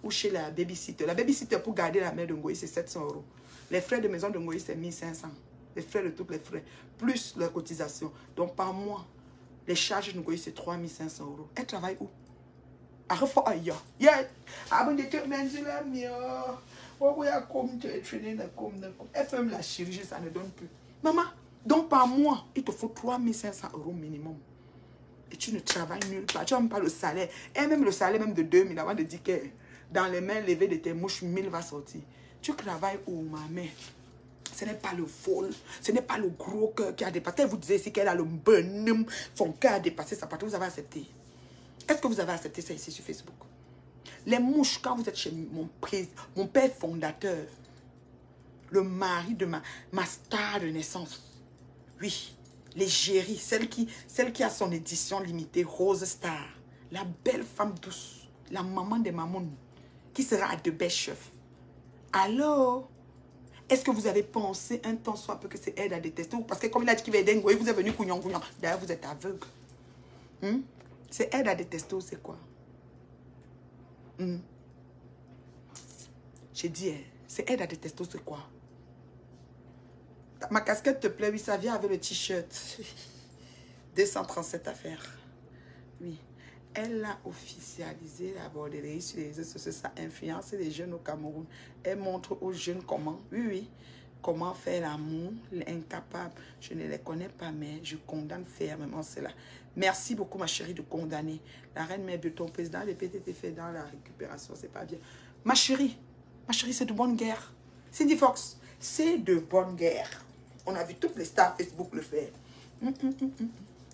Ou chez la babysitter. La babysitter pour garder la mère de Ngoï, c'est 700 €. Les frais de maison de Ngoï, c'est 1500. Les frais de tous les frais. Plus leur cotisation. Donc par mois, les charges de Ngoï, c'est 3500 €. Elle travaille où? Elle fait la chirurgie, ça ne donne plus. Maman, donc par mois, il te faut 3500 € minimum. Et tu ne travailles nulle part. Tu n'as même pas le salaire. Et même le salaire même de 2000 avant de dire que dans les mains levées de tes mouches, 1000 va sortir. Tu travailles où, ma mère? Ce n'est pas le vol, ce n'est pas le gros cœur qui a dépassé. Elle vous disait ici qu'elle a le bonhomme, son cœur a dépassé sa partie. Vous avez accepté. Est-ce que vous avez accepté ça ici sur Facebook? Les mouches, quand vous êtes chez mon père fondateur, le mari de ma star de naissance, oui, l'égérie, celle qui a son édition limitée, Rose Star, la belle femme douce, la maman des mamans, qui sera à de belles chefs. Alors, est-ce que vous avez pensé un temps soit peu que c'est aide à détester? Parce que comme il a dit qu'il va aider Ngoï, vous êtes venu couillon. D'ailleurs, vous êtes aveugle. C'est aide à détester ou c'est quoi? J'ai dit, c'est aide à détester ou c'est quoi? Ma casquette te plaît? Oui, ça vient avec le t-shirt. 237 affaires. Oui. Elle a officialisé la bordellerie sur les réseaux sociaux. Ça influence les jeunes au Cameroun. Elle montre aux jeunes comment, oui, comment faire l'amour, l'incapable. Je ne les connais pas, mais je condamne fermement cela. Merci beaucoup, ma chérie, de condamner. La reine mère de ton président, les PTT fait dans la récupération, c'est pas bien. Ma chérie, c'est de bonne guerre. Cindy Fox, c'est de bonne guerre. On a vu toutes les stars Facebook le faire.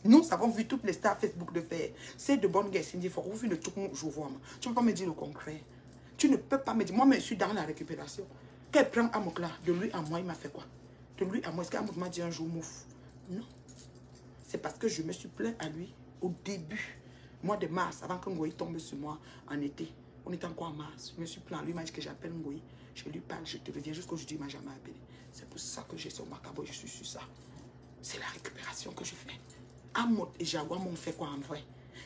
Nous avons vu toutes les stars Facebook le faire. C'est de bonne guerre, Cindy Fox. Vous faites le tout, je vois. Tu ne peux pas me dire le concret. Tu ne peux pas me dire. Moi, je suis dans la récupération. Qu'elle prend Amok là, de lui à moi, il m'a fait quoi? De lui à moi, est-ce qu'Amok m'a dit un jour mouf? Non. C'est parce que je me suis plaint à lui au début, mois de mars, avant que Ngoï tombe sur moi en été. On était encore en mars. Je me suis plaint à lui, il m'a dit que j'appelle Ngoï. Je lui parle, je te reviens. Jusqu'aujourd'hui, il ne m'a jamais appelé. C'est pour ça que j'ai son macabre, je suis sur ça. C'est la récupération que je fais. Amot et Jaguar m'ont fait quoi en vrai?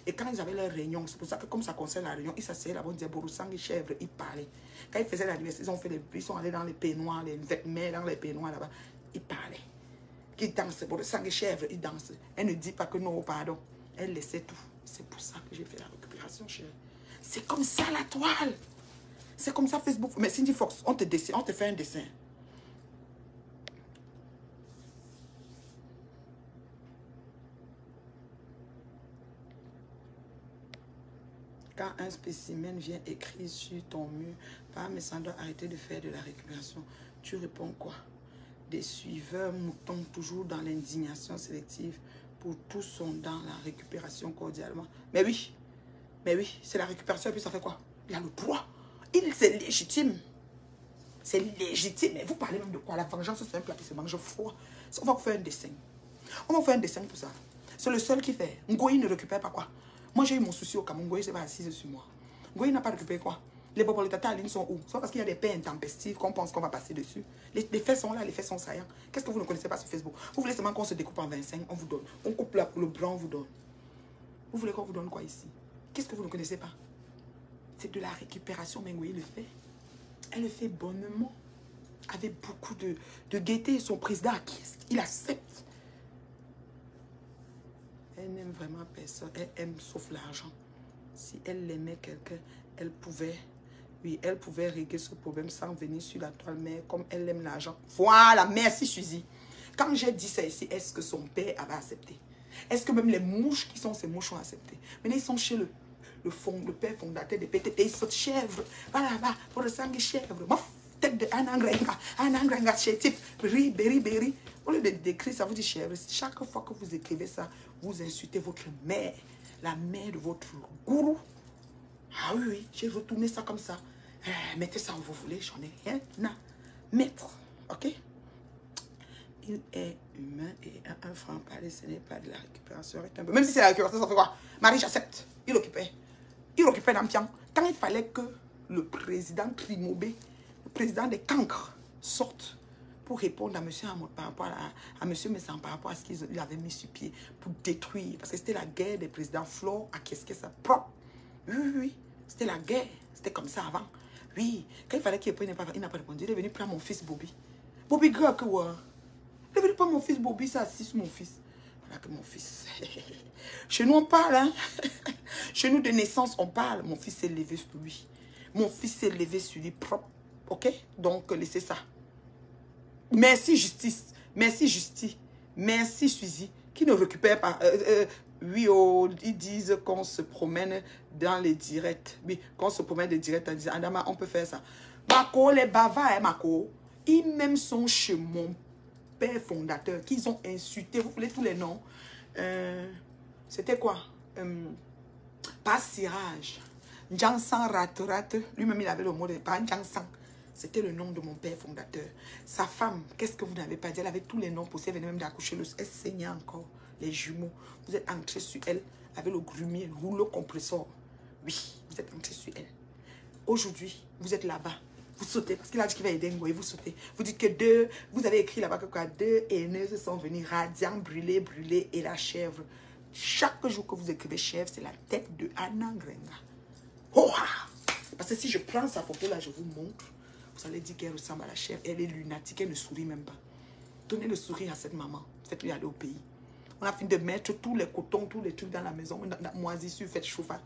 Et quand ils avaient leur réunion, c'est pour ça que comme ça concerne la réunion, ils s'asseyaient là-bas, ils disaient Borusang et chèvre, ils parlaient. Quand ils faisaient l'anniversaire, ils sont allés dans les peignoirs, les vêtements dans les peignoirs là-bas, ils parlaient. Qui dansent, Borusang et chèvre, ils dansent. Elle ne dit pas que non, pardon. Elle laissait tout. C'est pour ça que j'ai fait la récupération, chérie. C'est comme ça la toile. C'est comme ça Facebook. Mais Cindy Fox, on te dessine, on te fait un dessin. Quand un spécimen vient écrit sur ton mur, par mais ça doit arrêter de faire de la récupération. Tu réponds quoi? Des suiveurs moutons toujours dans l'indignation sélective. Pour tous sont dans la récupération cordialement. Mais oui, c'est la récupération et puis ça fait quoi? Il a le droit. C'est légitime. C'est légitime. Mais vous parlez même de quoi? La vengeance, c'est un plat qui se mange froid. On va vous faire un dessin. On va vous faire un dessin pour ça. C'est le seul qui fait. Ngoï ne récupère pas quoi? Moi, j'ai eu mon souci au Cameroun. Ngoï, c'est pas assise sur moi. Ngoï n'a pas récupéré quoi? Les bobolitatas à ligne sont où? Soit parce qu'il y a des pains intempestifs qu'on pense qu'on va passer dessus. Les faits sont là, les faits sont saillants. Qu'est-ce que vous ne connaissez pas sur Facebook? Vous voulez seulement qu'on se découpe en 25, on vous donne. On coupe le blanc, on vous donne. Vous voulez qu'on vous donne quoi ici? Qu'est-ce que vous ne connaissez pas? C'est de la récupération, Mengoï le fait. Elle le fait bonnement. Avec beaucoup de gaieté. Son président, il accepte. Elle n'aime vraiment personne. Elle aime sauf l'argent. Si elle aimait quelqu'un, elle pouvait... Oui, elle pouvait régler ce problème sans venir sur la toile. Mais comme elle aime l'argent... Voilà, merci Suzy. Quand j'ai dit ça ici, est-ce que son père avait accepté? Est-ce que même les mouches qui sont ces mouches ont accepté? Maintenant, ils sont chez le père fondateur des PTT. Ils sont chèvres. Voilà, pour le sang de chèvre. Tête de Anangrenga, chétif, beri. Au lieu de décrire ça, vous dites chèvre. Chaque fois que vous écrivez ça, vous insultez votre mère. La mère de votre gourou. Ah oui, j'ai retourné ça comme ça. Mettez ça où vous voulez, j'en ai rien à mettre. Ok? Il est humain et un franc parler, ce n'est pas de la récupération. Même si c'est la récupération, ça fait quoi? Marie, j'accepte. Il occupait Nampiang. Quand il fallait que le président Trimobé, le président des cancres, sorte pour répondre à M. Hamoud par rapport à M. Messan, par rapport à ce qu'il avait mis sur pied pour détruire. Parce que c'était la guerre des présidents Flore à qu'est-ce que ça propre. Oui. C'était la guerre. C'était comme ça avant. Oui. Quand il fallait qu'il prenne, il n'a pas répondu. Il est venu prendre mon fils Bobby. Bobby grave que ouais. Il est venu prendre mon fils Bobby, ça assiste mon fils. Voilà que mon fils. Chez nous, on parle, hein. Chez nous, de naissance, on parle. Mon fils s'est levé sur lui. Mon fils s'est levé sur lui propre. Ok? Donc, laissez ça. Merci, justice. Merci, justice. Merci, Suzy. Qui ne récupère pas. Oui, ils disent qu'on se promène dans les directs. Oui, qu'on se promène des directs en disant, Adama, on peut faire ça. Mako, les bavards, Mako, ils même sont chez mon père fondateur, qu'ils ont insulté. Vous voulez tous les noms? C'était quoi? Pas Sirage. Jansan Rat. Lui-même, il avait le mot de pas Jansan. C'était le nom de mon père fondateur. Sa femme, qu'est-ce que vous n'avez pas dit? Elle avait tous les noms possibles. Elle venait même d'accoucher. Elle saignait encore. Les jumeaux. Vous êtes entré sur elle avec le grumier, le rouleau compresseur. Oui, vous êtes entré sur elle. Aujourd'hui, vous êtes là-bas. Vous sautez parce qu'il a dit qu'il va aider Ngoï. Vous sautez. Vous dites que vous avez écrit là-bas que quoi, 2 haineuses sont venus radiants, brûlés et la chèvre. Chaque jour que vous écrivez chèvre, c'est la tête de Anangrenga. Oh! Parce que si je prends sa photo là, je vous montre. Vous allez dire qu'elle ressemble à la chèvre. Elle est lunatique, elle ne sourit même pas. Donnez le sourire à cette maman. Faites-lui aller au pays. On a fini de mettre tous les cotons, tous les trucs dans la maison. Moisissure, faites chauffage.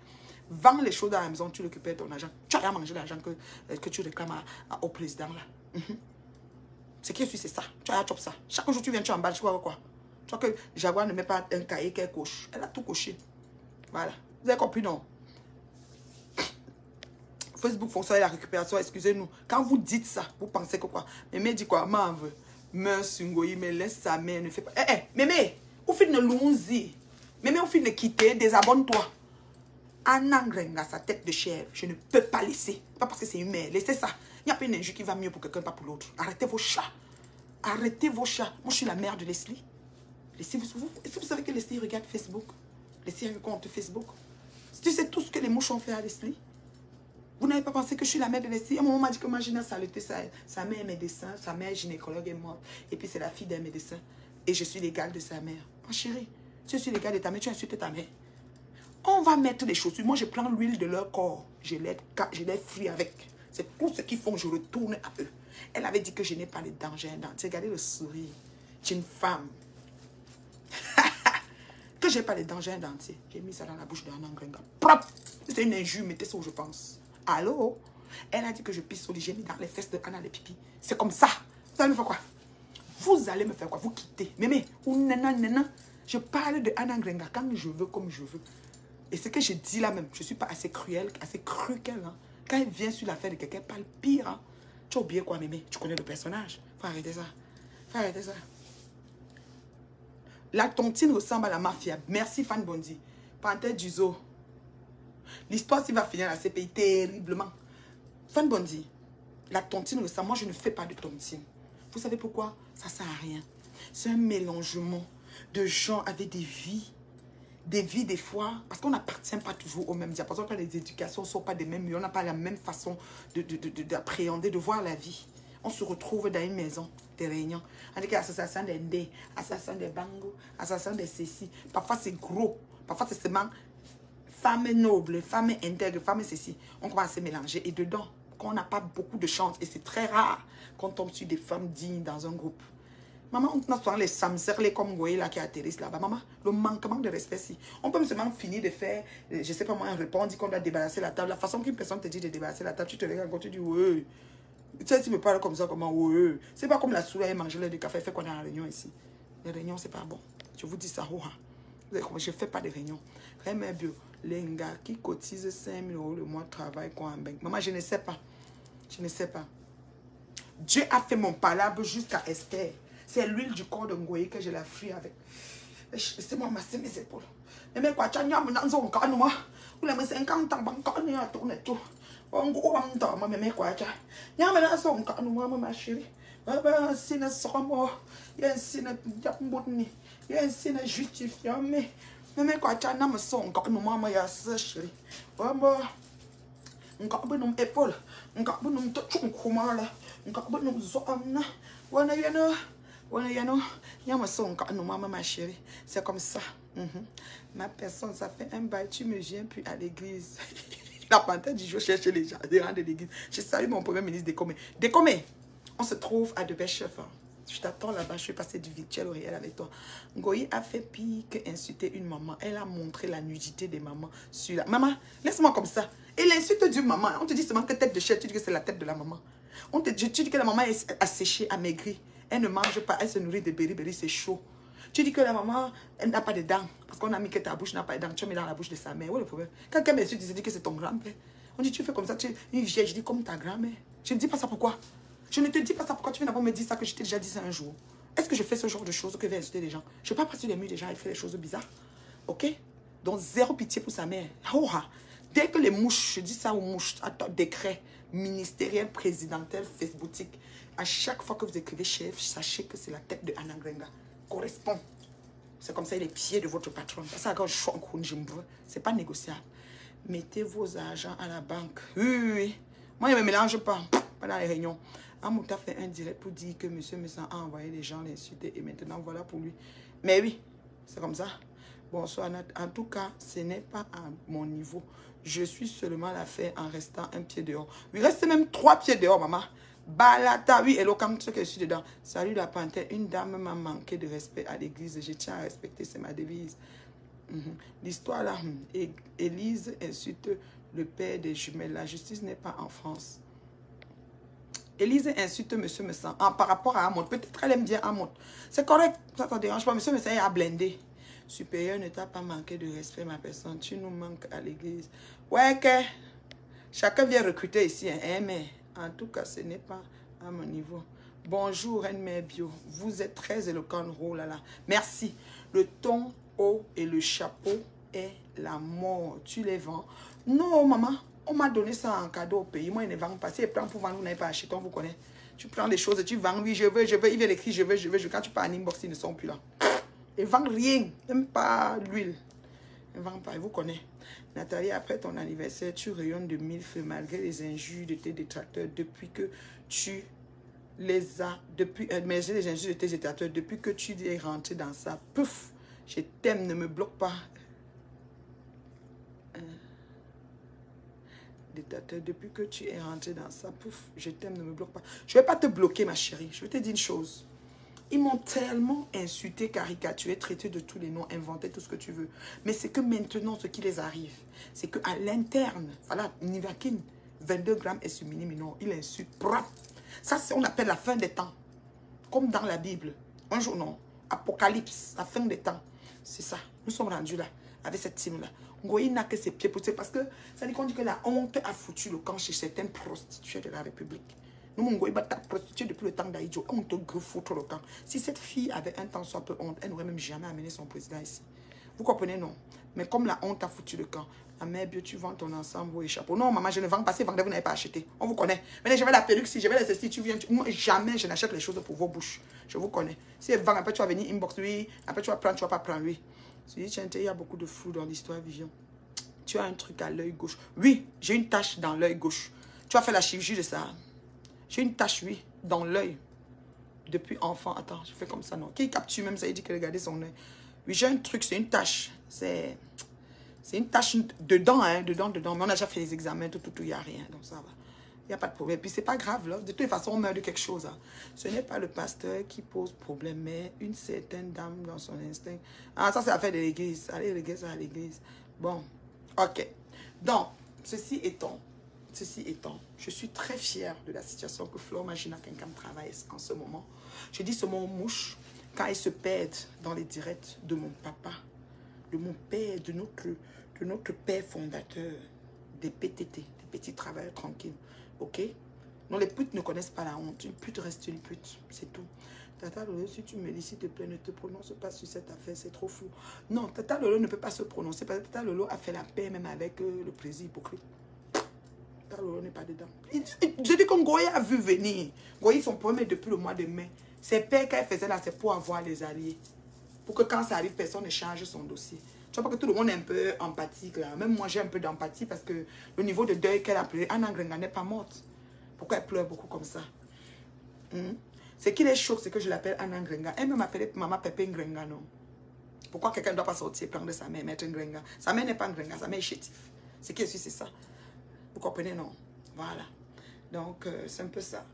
Vends les choses dans la maison, tu récupères ton argent. Tu as mangé l'argent que tu réclames au président là. Ce qui est sûr, c'est ça. Tu as chop ça. Chaque jour tu viens, tu emballes, tu vois quoi? Tu vois que Jaguar ne met pas un cahier qu'elle coche. Elle a tout coché. Voilà. Vous avez compris, non? Facebook fonctionne la récupération, excusez-nous. Quand vous dites ça, vous pensez que quoi? Mémé dit quoi? Maman veut. Mais Sungoyi, mais laisse sa mère, ne fait pas. Mémé, au fin de l'onzi. Mémé, au fin de quitter, désabonne-toi. Anangrenga, sa tête de chèvre, je ne peux pas laisser. Pas parce que c'est une mère, laissez ça. Il n'y a pas une injure qui va mieux pour quelqu'un, pas pour l'autre. Arrêtez vos chats. Arrêtez vos chats. Moi, je suis la mère de Leslie. Est-ce que vous savez que Leslie regarde Facebook? Leslie a un compte Facebook. Tu sais tout ce que les mouches ont fait à Leslie? Vous n'avez pas pensé que je suis la mère de Leslie? À un moment, on m'a dit que Magina saleté, sa mère est médecin, sa mère gynécologue est morte. Et puis c'est la fille d'un médecin. Et je suis l'égale de sa mère. Ma chérie, si je suis l'égale de ta mère, tu insultes ta mère. On va mettre les chaussures. Moi, je prends l'huile de leur corps. Je les fris avec. C'est tout ce qu'ils font. Je retourne à eux. Elle avait dit que je n'ai pas les dangers dentiers. Regardez le sourire. C'est une femme. Que je n'ai pas les dangers dentiers. J'ai mis ça dans la bouche de Anangrenga. Propre. C'est une injure. Mettez ça où je pense. Allô? Elle a dit que je pisse au lit. J'ai mis dans les fesses de Anna les pipis. C'est comme ça. Vous allez me faire quoi? Vous allez me faire quoi? Vous quittez. Mémé. Ou nana. Je parle de Anangrenga quand je veux, comme je veux. Et ce que je dis là même, je ne suis pas assez cruelle, assez crue qu'elle. Hein. Quand elle vient sur l'affaire de quelqu'un, elle parle pire. Hein. Tu as oublié quoi, mémé? Tu connais le personnage. Faut arrêter ça. Faut arrêter ça. La tontine ressemble à la mafia. Merci, Fan Bondi. Panthère du zoo. L'histoire, s'il va finir à la CPI terriblement. Fan Bondi, la tontine ressemble. Moi, je ne fais pas de tontine. Vous savez pourquoi? Ça ne sert à rien. C'est un mélangement de gens avec des vies. Des vies, des fois, parce qu'on n'appartient pas toujours au même diapason, que les éducations ne sont pas des mêmes, on n'a pas la même façon d'appréhender, de voir la vie. On se retrouve dans une maison, des réunions. On dit qu'il y a l'association des ndés, l'association des bangos, l'association des ceci. Parfois c'est gros, parfois c'est seulement Femme noble, femme intègre, femme ceci. On commence à se mélanger. Et dedans, quand on n'a pas beaucoup de chance, et c'est très rare qu'on tombe sur des femmes dignes dans un groupe. Maman, on a souvent les samsers, les comme vous voyez là qui atterrissent là-bas. Maman, le manquement de respect, si. On peut seulement finir de faire, je sais pas moi, un repas, on dit qu'on doit débarrasser la table. La façon qu'une personne te dit de débarrasser la table, tu te regardes quand tu dis, ouais. Tu sais, tu me parles comme ça, comment, ouais. C'est pas comme la souris à manger le café, fait qu'on est en réunion ici. Les réunions, c'est pas bon. Je vous dis ça, je ne fais pas de réunions. Vraiment bio. Les gars qui cotisent 5 000 € le mois de travail quoi en banque. Maman, je ne sais pas. Je ne sais pas. Dieu a fait mon palabre jusqu'à Esther. C'est l'huile du corps de Ngoye que je la fris avec. Laissez-moi masser mes épaules. Mais quoi, tu as un peu encore nous. Ou les 50 ans, encore nous a tourné tout. On go on temps, mais quoi, tu as. Il y a un son encore nous, ma chérie. Baba, si ne sommes il y a un signe d'abondni. Il y a un signe justifiant, mais quoi, tu as un son encore nous, maman, ya chérie. Baba. Encore un peu nos épaules. Encore un peu nos touchons comment là. Encore un peu nos zones. Voilà, ma chérie. C'est comme ça. Ma personne, ça fait un bail, tu me viens puis à l'église. La panthère dit, je cherche les gens de l'église. Je salue mon premier ministre Décomé. Décomé, on se trouve à Debeshef. Je t'attends là-bas, je vais passer du virtuel au réel avec toi. Ngoyi a fait pire que insulter une maman. Elle a montré la nudité des mamans sur la... Maman, laisse-moi comme ça. Et l'insulte du maman, on te dit seulement que tête de chèvre, tu dis que c'est la tête de la maman. Tu dis que la maman est asséchée, amaigrie. Elle ne mange pas, elle se nourrit de berry, c'est chaud. Tu dis que la maman, elle n'a pas de dents. Parce qu'on a mis que ta bouche n'a pas de dents. Tu as mis dans la bouche de sa mère. Où est le problème? Quand quelqu'un m'insulte, il se dit que c'est ton grand-père. On dit, tu fais comme ça, tu es une vieille. Je dis, comme ta grand-mère. Je ne dis pas ça pourquoi. Je ne te dis pas ça pourquoi tu viens d'abord me dire ça que je t'ai déjà dit ça un jour. Est-ce que je fais ce genre de choses que je vais insulter les gens? Je ne vais pas passer les murs des gens et faire des choses bizarres. Ok? Donc, zéro pitié pour sa mère. Dès que les mouches, je dis ça aux mouches, à décret ministériel, présidentiel, facebooktique, à chaque fois que vous écrivez chef, sachez que c'est la tête de Anna Grenga. Correspond. C'est comme ça les pieds de votre patron. C'est c'est pas négociable. Mettez vos argents à la banque. Oui. Moi, je ne me mélange pas. Pas dans les réunions. Amouta fait un direct pour dire que monsieur Messan a envoyé les gens l'insulter et maintenant voilà pour lui. Mais oui, c'est comme ça. Bonsoir, en tout cas, ce n'est pas à mon niveau. Je suis seulement la faire en restant un pied dehors. Il reste même 3 pieds dehors, maman. Balata, oui, hello, comme ce que je suis dedans. Salut la panthère, une dame m'a manqué de respect à l'église. Je tiens à respecter, c'est ma devise. L'histoire là, Élise insulte le père des jumelles. La justice n'est pas en France. Élise insulte monsieur Messan par rapport à Amon. Peut-être elle aime bien Amon. C'est correct, ça ne te dérange pas. Monsieur Messan a blindé. Supérieur ne t'a pas manqué de respect, ma personne. Tu nous manques à l'église. Ouais, que chacun vient recruter ici. Hein, mais en tout cas, ce n'est pas à mon niveau. Bonjour, Reine-Mère Bio. Vous êtes très éloquente. Oh là là. Merci. Le ton haut et le chapeau est la mort. Tu les vends? Non, maman. On m'a donné ça en cadeau au pays. Moi, ils ne vendent pas. Si ils prennent pour vendre, vous n'avez pas acheté. On vous connaît. Tu prends des choses et tu vends. Oui, je veux. Il vient écrire, je veux. Quand tu pars en inbox, ils ne sont plus là. Ils ne vendent rien. Même pas l'huile. Ils ne vendent pas. Ils vous connaissent. Nathalie, après ton anniversaire, tu rayonnes de 1000 feux malgré les injures de tes détracteurs depuis que tu les as... mais j'ai les injures de tes détracteurs depuis que tu es rentré dans ça. Pouf! Je t'aime, ne me bloque pas. Détracteur, depuis que tu es rentré dans ça, pouf, je t'aime, ne me bloque pas. Je ne vais pas te bloquer, ma chérie. Je vais te dire une chose. Ils m'ont tellement insulté, caricaturé, traité de tous les noms, inventé tout ce que tu veux. Mais c'est que maintenant, ce qui les arrive, c'est qu'à l'interne, voilà, Nivakin, 22 grammes et minimum, il insulte. Ça, on appelle la fin des temps. Comme dans la Bible. Un jour, non. Apocalypse, la fin des temps. C'est ça. Nous sommes rendus là, avec cette team-là. Ngoyi n'a que ses pieds poussés parce que ça dit qu'on dit que la honte a foutu le camp chez certaines prostituées de la République. Nous, Ngoyi, ta prostituée depuis le temps d'Aïdjo, on te foutre le camp. Si cette fille avait un temps soit peu honte, elle n'aurait même jamais amené son président ici. Vous comprenez, non? Mais comme la honte a foutu le camp, la mère Bio, tu vends ton ensemble et chapeau. Non, maman, je ne vends pas. Si vous n'avez pas acheté. On vous connaît. Mais je vais la perruque, si je vais la ceci, tu viens. Moi, jamais je n'achète les choses pour vos bouches. Je vous connais. Si elle vend, après tu vas venir inbox, oui. Après tu vas prendre, tu vas pas prendre, oui. Il y a beaucoup de flou dans l'histoire, Vivian. Tu as un truc à l'œil gauche. Oui, j'ai une tache dans l'œil gauche. Tu as fait la chirurgie de ça. J'ai une tache, oui, dans l'œil. Depuis enfant. Attends, je fais comme ça, non. Qui capture même ça, il dit que regardez son œil. Oui, j'ai un truc, c'est une tache. C'est C'est une tâche dedans, hein, dedans. Mais on a déjà fait les examens, tout, il n'y a rien. Donc ça va. Il n'y a pas de problème. Puis c'est pas grave, là. De toute façon, on meurt de quelque chose. Hein. Ce n'est pas le pasteur qui pose problème, mais une certaine dame dans son instinct. Ah, ça, c'est l'affaire de l'église. Allez, l'église à l'église. Bon, ok. Donc, ceci étant, je suis très fière de la situation que Flore Magina Kenkam travaille en ce moment. Je dis ce mot mouche quand elle se perd dans les directs de mon papa, de mon père, de notre père fondateur, des PTT, des petits travailleurs tranquilles. Ok? Non, les putes ne connaissent pas la honte. Une pute reste une pute. C'est tout. Tata Lolo, si tu me dis, s'il te plaît, ne te prononce pas sur cette affaire. C'est trop flou. Non, Tata Lolo ne peut pas se prononcer parce que Tata Lolo a fait la paix même avec le président hypocrite. Tata Lolo n'est pas dedans. Je dis comme Goya a vu venir. Goya, son problème depuis le mois de mai. Ses pères, quand elle faisait là, c'est pour avoir les alliés. Pour que quand ça arrive, personne ne change son dossier. Tu vois pas que tout le monde est un peu empathique là. Même moi, j'ai un peu d'empathie parce que le niveau de deuil qu'elle a pleuré, Anna Grenga n'est pas morte. Pourquoi elle pleure beaucoup comme ça? Ce qui les choque, c'est que je l'appelle Anna Grenga. Elle même m'appelait Maman Pépé Grenga, non? Pourquoi quelqu'un ne doit pas sortir prendre sa mère, mettre Grenga? Sa mère n'est pas Grenga, sa mère est chétif. Ce qui est sûr, c'est ça. Vous comprenez, non? Voilà. Donc, c'est un peu ça.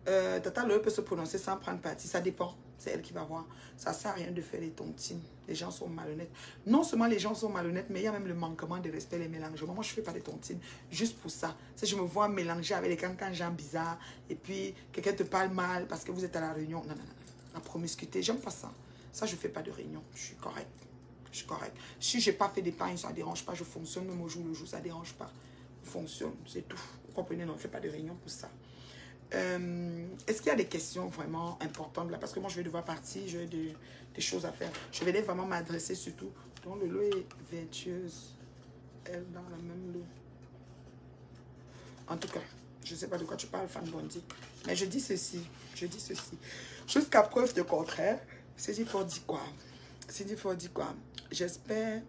Tata Lolo peut se prononcer sans prendre parti, ça dépend. C'est elle qui va voir. Ça ne sert à rien de faire les tontines. Les gens sont malhonnêtes. Non seulement les gens sont malhonnêtes, mais il y a même le manquement de respect, les mélangements. Moi, je ne fais pas des tontines juste pour ça. Si je me vois mélanger avec les gens bizarres, et puis quelqu'un te parle mal parce que vous êtes à la réunion. Non, non, non. La promiscuité, j'aime pas ça. Ça, je ne fais pas de réunion. Je suis correcte. Je suis correcte. Si je n'ai pas fait d'épargne, ça ne dérange pas. Je fonctionne même au jour le jour, ça ne dérange pas. Je fonctionne, c'est tout. Vous comprenez, non, on ne fait pas de réunion pour ça. Est-ce qu'il y a des questions vraiment importantes là? Parce que moi, je vais devoir partir, j'ai des choses à faire. Je vais vraiment m'adresser surtout. Donc, le lot est vertueuse. Elle dans la même lot. En tout cas, je ne sais pas de quoi tu parles, Fan Bondi. Mais je dis ceci. Jusqu'à preuve de contraire, c'est dit pour dire quoi? J'espère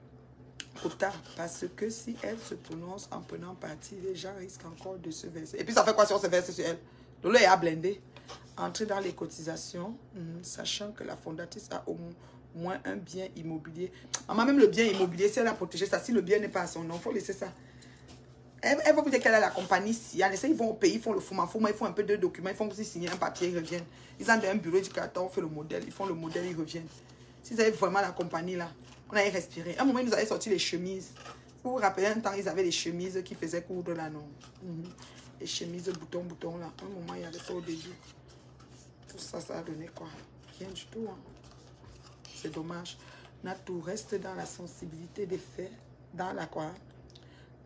trop tard, parce que si elle se prononce en prenant parti, les gens risquent encore de se verser. Et puis ça fait quoi si on se verse sur elle? Lolo est à blender. Entrer dans les cotisations, sachant que la fondatrice a au moins un bien immobilier. Maman, même le bien immobilier, si elle a protégé ça, si le bien n'est pas à son nom, il faut laisser ça. Elle va vous dire qu'elle a la compagnie SIA. Ils vont au pays, ils font le fouma, ils font un peu de documents, ils font aussi signer un papier, ils reviennent. Ils ont un bureau éducateur, on fait le modèle, ils font le modèle, ils reviennent. Si vous avez vraiment la compagnie là, on allait respirer. À un moment, ils nous avaient sorti les chemises. Vous vous rappelez, un temps, ils avaient les chemises qui faisaient coudre là, non? Les chemises bouton là. À un moment, il y avait ça au début. Tout ça, ça a donné quoi? Rien du tout. Hein. C'est dommage. Natou reste dans la sensibilité des faits. Dans la quoi?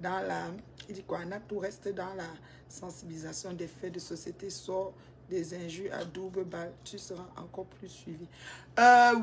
Dans la... Il dit quoi? Natou reste dans la sensibilisation des faits de société. Sort des injures à double balle. Tu seras encore plus suivi.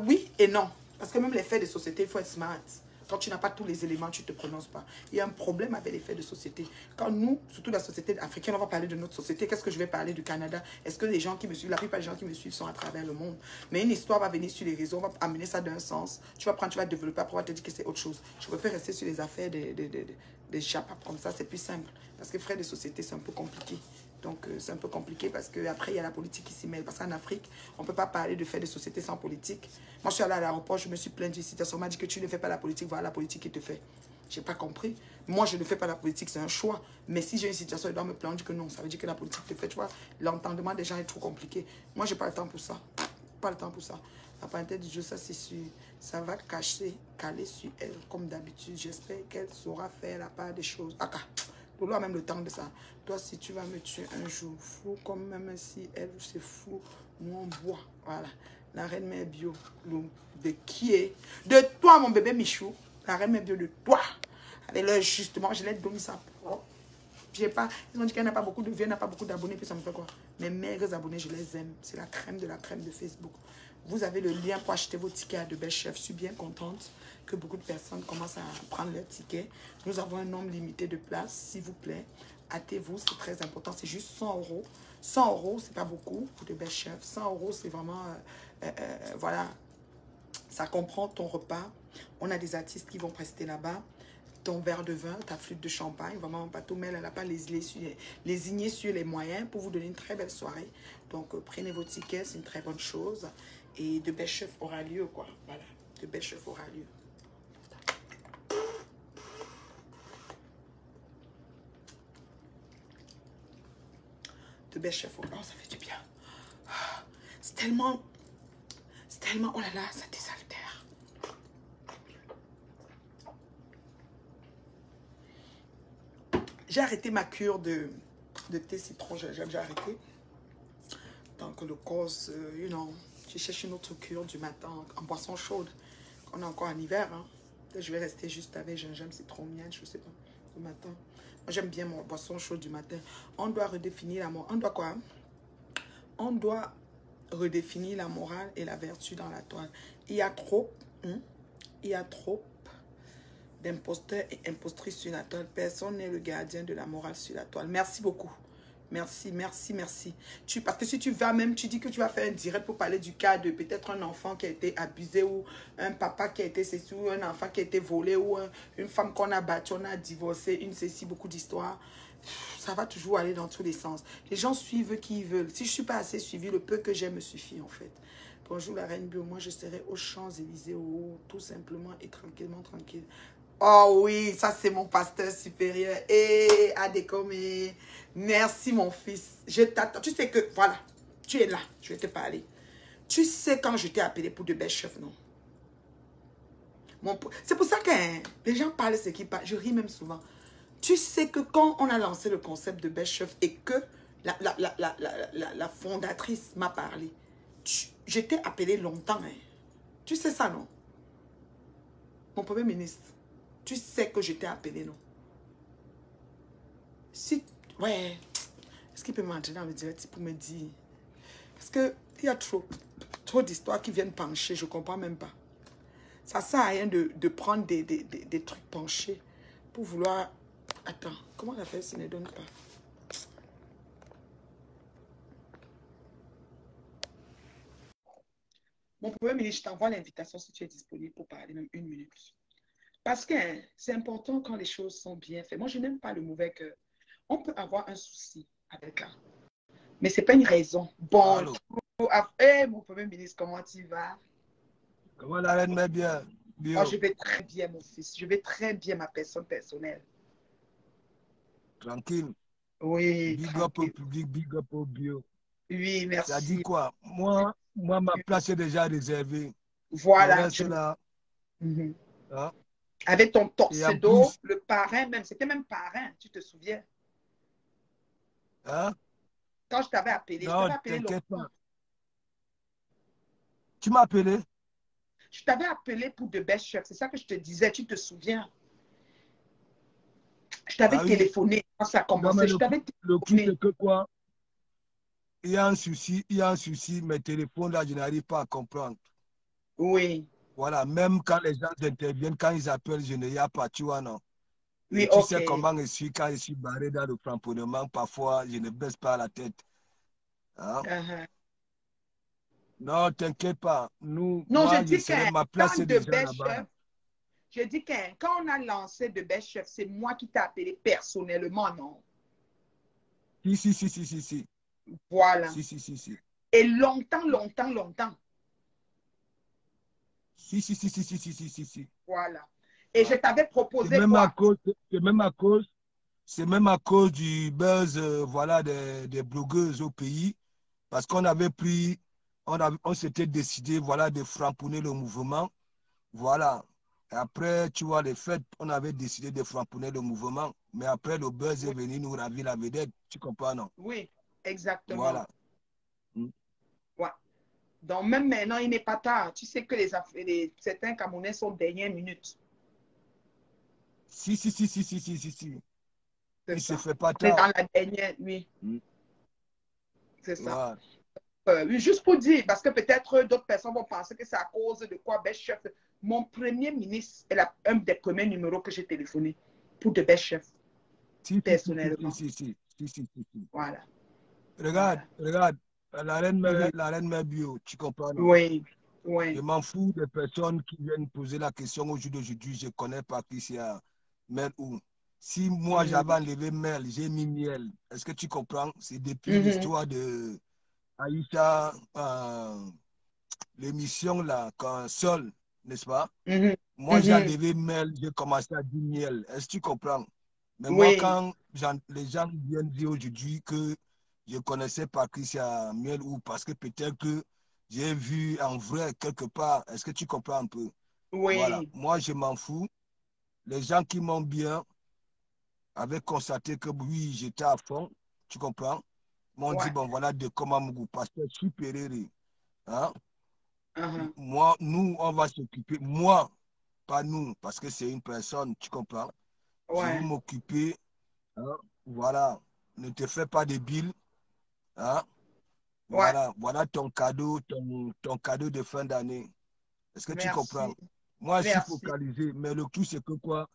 Oui et non. Parce que même les faits de société, il faut être smart. Quand tu n'as pas tous les éléments, tu ne te prononces pas. Il y a un problème avec les faits de société. Quand nous, surtout la société africaine, on va parler de notre société, qu'est-ce que je vais parler du Canada? Est-ce que les gens qui me suivent, la plupart des gens qui me suivent sont à travers le monde? Mais une histoire va venir sur les réseaux, on va amener ça d'un sens. Tu vas prendre, tu vas développer, après on va te dire que c'est autre chose. Je préfère rester sur les affaires des chapapes comme ça, c'est plus simple. Parce que faits de société, c'est un peu compliqué. Donc, c'est un peu compliqué parce qu'après, il y a la politique qui s'y mêle. Parce qu'en Afrique, on ne peut pas parler de faits de société sans politique. Moi, je suis allée à l'aéroport, je me suis plainte d'une situation. On m'a dit que tu ne fais pas la politique, voilà la politique qui te fait. Je n'ai pas compris. Moi, je ne fais pas la politique, c'est un choix. Mais si j'ai une situation, je dois me plaindre que non. Ça veut dire que la politique te fait. Tu vois, l'entendement des gens est trop compliqué. Moi, je n'ai pas le temps pour ça. Pas le temps pour ça. La parenthèse du jeu, ça, c'est sûr. Ça va caler sur elle, comme d'habitude. J'espère qu'elle saura faire la part des choses. Aka. Lolo a même le temps de ça. Toi, si tu vas me tuer un jour, fou comme même si elle c'est fou, nous on boit. Voilà. La reine mère bio. De qui est? De toi, mon bébé Michou. La reine mère bio de toi. Avec leur justement, je l'ai donné ça. J'ai pas. Ils ont dit qu'elle n'a pas beaucoup de vues, elle n'a pas beaucoup d'abonnés, puis ça me fait quoi? Mes maigres abonnés, je les aime. C'est la crème de Facebook. Vous avez le lien pour acheter vos tickets à De Belles Chefs. Je suis bien contente que beaucoup de personnes commencent à prendre leurs tickets. Nous avons un nombre limité de places, s'il vous plaît. Hâtez-vous, c'est très important. C'est juste 100 €. 100 €, c'est pas beaucoup pour De Belles Chefs. 100 €, c'est vraiment... voilà, ça comprend ton repas. On a des artistes qui vont prester là-bas. Ton verre de vin, ta flûte de champagne, vraiment pas tout, mais elle n'a pas lésigné sur les moyens pour vous donner une très belle soirée. Donc, prenez vos tickets, c'est une très bonne chose. Et De Belles Chefs aura lieu, quoi. Voilà, De Belles Chefs aura lieu. de best chef. Oh, ça fait du bien. C'est tellement, oh là là, ça désaltère. J'ai arrêté ma cure de thé citron, j'ai arrêté. Donc le cause, you know, je cherche une autre cure du matin en boisson chaude. On est encore en hiver, hein. Je vais rester juste avec gingembre, citron, miel, je sais pas, le matin. Moi, j'aime bien mon boisson chaude du matin. On doit redéfinir la morale. On doit quoi? On doit redéfinir la morale et la vertu dans la toile. Il y a trop d'imposteurs et impostrices sur la toile. Personne n'est le gardien de la morale sur la toile. Merci beaucoup. Merci, merci, merci. Parce que si tu vas même, tu dis que tu vas faire un direct pour parler du cas de peut-être un enfant qui a été abusé ou un papa qui a été ceci ou un enfant qui a été volé ou une femme qu'on a battue, on a divorcé, une ceci, beaucoup d'histoires. Ça va toujours aller dans tous les sens. Les gens suivent qui ils veulent. Si je ne suis pas assez suivi, le peu que j'ai me suffit en fait. Bonjour la reine Bio, moi je serai aux Champs-Élysées, tout simplement et tranquillement, tranquille. Oh oui, ça c'est mon pasteur supérieur. Et Adécomé, merci mon fils. Je t'attends. Tu sais que, voilà, tu es là, je vais te parler. Tu sais quand je t'ai appelé pour de belles chefs, non? C'est pour ça que les gens parlent ce qu'ils parlent. Je ris même souvent. Tu sais que quand on a lancé le concept de best chef et que la fondatrice m'a parlé, je t'ai appelé longtemps. Hein. Tu sais ça, non? Mon premier ministre. Tu sais que je t'ai appelé, non? Si, ouais. Est-ce qu'il peut m'entrer dans le direct pour me dire? Parce qu'il y a trop d'histoires qui viennent pencher. Je ne comprends même pas. Ça ne sert à rien de prendre des trucs penchés pour vouloir... Attends, comment la faire s'il ne donne pas? Mon premier ministre, je t'envoie l'invitation si tu es disponible pour parler même 1 minute. Parce que hein, c'est important quand les choses sont bien faites. Moi, je n'aime pas le mauvais cœur. On peut avoir un souci avec ça. Mais ce n'est pas une raison. Bon, hey, mon premier ministre, comment tu vas? Comment la reine met bien? Oh, je vais très bien, mon fils. Je vais très bien, ma personne personnelle. Tranquille. Oui, big tranquille. Up au public, big up au bio. Oui, merci. Ça dit quoi? Moi, ma place est déjà réservée. Voilà. Je reste là. Hein? Avec ton pseudo, plus... le parrain même. C'était même parrain, tu te souviens? Hein? Quand je t'avais appelé, non, je t'avais appelé longtemps. Tu m'as appelé? Je t'avais appelé pour de best chefs. C'est ça que je te disais, tu te souviens? Je t'avais téléphoné quand ça a commencé. Je t'avais téléphoné. Le truc, c'est que quoi? Il y a un souci, mes téléphones là, je n'arrive pas à comprendre. Oui. Voilà, même quand les gens interviennent, quand ils appellent, je n'y a pas, tu vois, non? Oui, et tu sais comment je suis quand je suis barré dans le cramponnement, parfois je ne baisse pas la tête. Hein? Non, t'inquiète pas. Non, moi, je dis que ma place est déjà là-bas. Je dis que quand on a lancé de best chef, c'est moi qui t'ai appelé personnellement, non? Si. Voilà. Si. Et longtemps. Si. Voilà. Et je t'avais proposé c'est même à cause du buzz voilà, des blogueuses au pays. Parce qu'on avait pris, on s'était décidé voilà, de framponner le mouvement. Voilà. Et après, tu vois, les fêtes, on avait décidé de framponner le mouvement. Mais après, le buzz est venu nous ravir la vedette. Tu comprends, non? Oui, exactement. Voilà. Ouais. Donc, même maintenant, il n'est pas tard. Tu sais que certains Camerounais sont dernière minute. Si. Il se fait pas tard. tard. Dans la dernière, oui. C'est ça. Juste pour dire, parce que peut-être d'autres personnes vont penser que c'est à cause de quoi Best Chef. Mon premier ministre est un des premiers numéros que j'ai téléphoné pour de Best Chef. Personnellement. Si. Voilà. Regarde. La reine mère bio, tu comprends? Non? Oui. Je m'en fous des personnes qui viennent poser la question au jour d'aujourd'hui. Je connais Patricia Mel ou. Si moi j'avais enlevé Mel, j'ai mis Miel. Est-ce que tu comprends? C'est depuis l'histoire de Aïcha, l'émission là, quand seul, n'est-ce pas? Moi j'ai enlevé Mel, j'ai commencé à dire Miel. Est-ce que tu comprends? Mais moi, quand les gens viennent dire aujourd'hui que je connaissais Patricia Miel ou parce que peut-être que j'ai vu en vrai quelque part. Est-ce que tu comprends un peu? Voilà. Oui, Moi, je m'en fous. Les gens qui m'ont bien avaient constaté que oui, j'étais à fond. Tu comprends? M'ont dit, ouais. bon, voilà, de comment Mougou, pasteur supérieur. Hein? Uh-huh. Moi, nous, on va s'occuper. Moi, pas nous, parce que c'est une personne, tu comprends? Je vais Ouais, m'occuper. Hein? Voilà. Ne te fais pas de billes. Hein? ouais. Voilà, voilà ton cadeau, ton cadeau de fin d'année. Est-ce que tu comprends? Merci. Moi, je suis Merci. focalisé, mais le tout, c'est que quoi?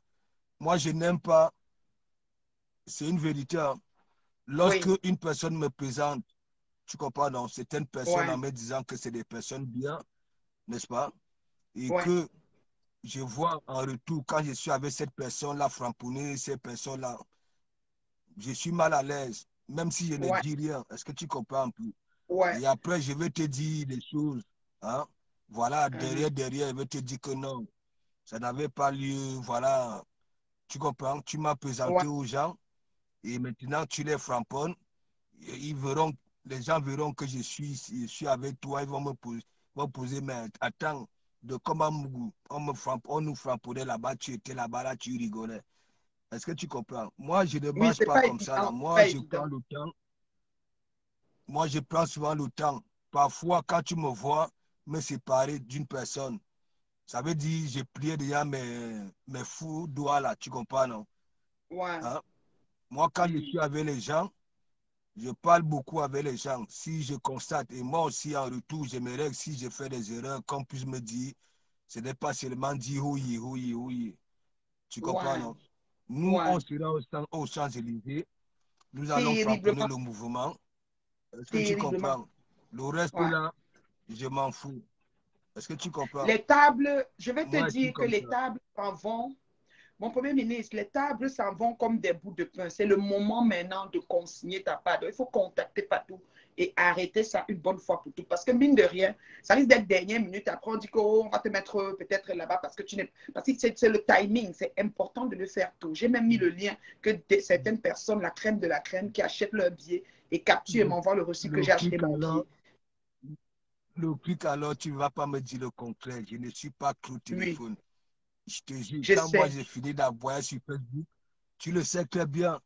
Moi, je n'aime pas, c'est une vérité, hein. Lorsque Oui, une personne me présente, tu comprends, non, certaines personnes en ouais, me disant que c'est des personnes bien, n'est-ce pas? Et ouais, que je vois en retour, quand je suis avec cette personne-là, framponnée, ces personnes-là, je suis mal à l'aise, même si je ne ouais, dis rien. Est-ce que tu comprends un peu? ouais. Et après, je vais te dire des choses. Hein? Voilà, Uh-huh. derrière, je vais te dire que non, ça n'avait pas lieu. Voilà, tu comprends? Tu m'as Ouais. présenté aux gens et maintenant tu les framponnes. Ils verront, les gens verront que je suis avec toi. Ils vont poser, mais attends, de comment on nous frapponnait là-bas, tu étais là-bas, là, tu rigolais. Est-ce que tu comprends? Moi, je ne Oui, marche c'est pas pas comme ça, là. évident. C'est pas évident. Moi, je prends souvent le temps. Parfois, quand tu me vois me séparer d'une personne, ça veut dire que j'ai plié déjà mes fous doigts là, tu comprends, non? Ouais. Hein? Moi, quand je Mhm. suis avec les gens, je parle beaucoup avec les gens. Si je constate, et moi aussi en retour, j'aimerais que si je fais des erreurs, qu'on puisse me dire, ce n'est pas seulement dire oui, oui, oui. Tu comprends, Ouais. non? Nous, Ouais. on sera aux Champs-Élysées, nous allons frapponner Terriblement. le mouvement. Est-ce que tu Terriblement. comprends? Le reste Ouais. là, je m'en fous. Est-ce que tu comprends? Les tables, je vais te Moi, je suis dire que comme les ça. tables s'en vont. Mon Premier ministre, les tables s'en vont comme des bouts de pain. C'est le moment maintenant de consigner ta part. Donc, il faut contacter partout et arrêter ça une bonne fois pour toutes. Parce que mine de rien, ça risque d'être dernière minute. Après, on dit qu'on va te mettre peut-être là-bas parce que tu n'es. Parce que c'est le timing. C'est important de le faire tôt. J'ai même mis le lien que certaines personnes, la crème de la crème, qui achètent leur billet et capturent et Le, m'envoient le reçu que le j'ai acheté truc mon billet. alors, le truc alors, tu ne vas pas me dire le contraire. Je ne suis pas trop Oui, téléphone. Je te jure, je quand moi sais. j'ai fini d'envoyer sur Facebook, tu le sais très bien.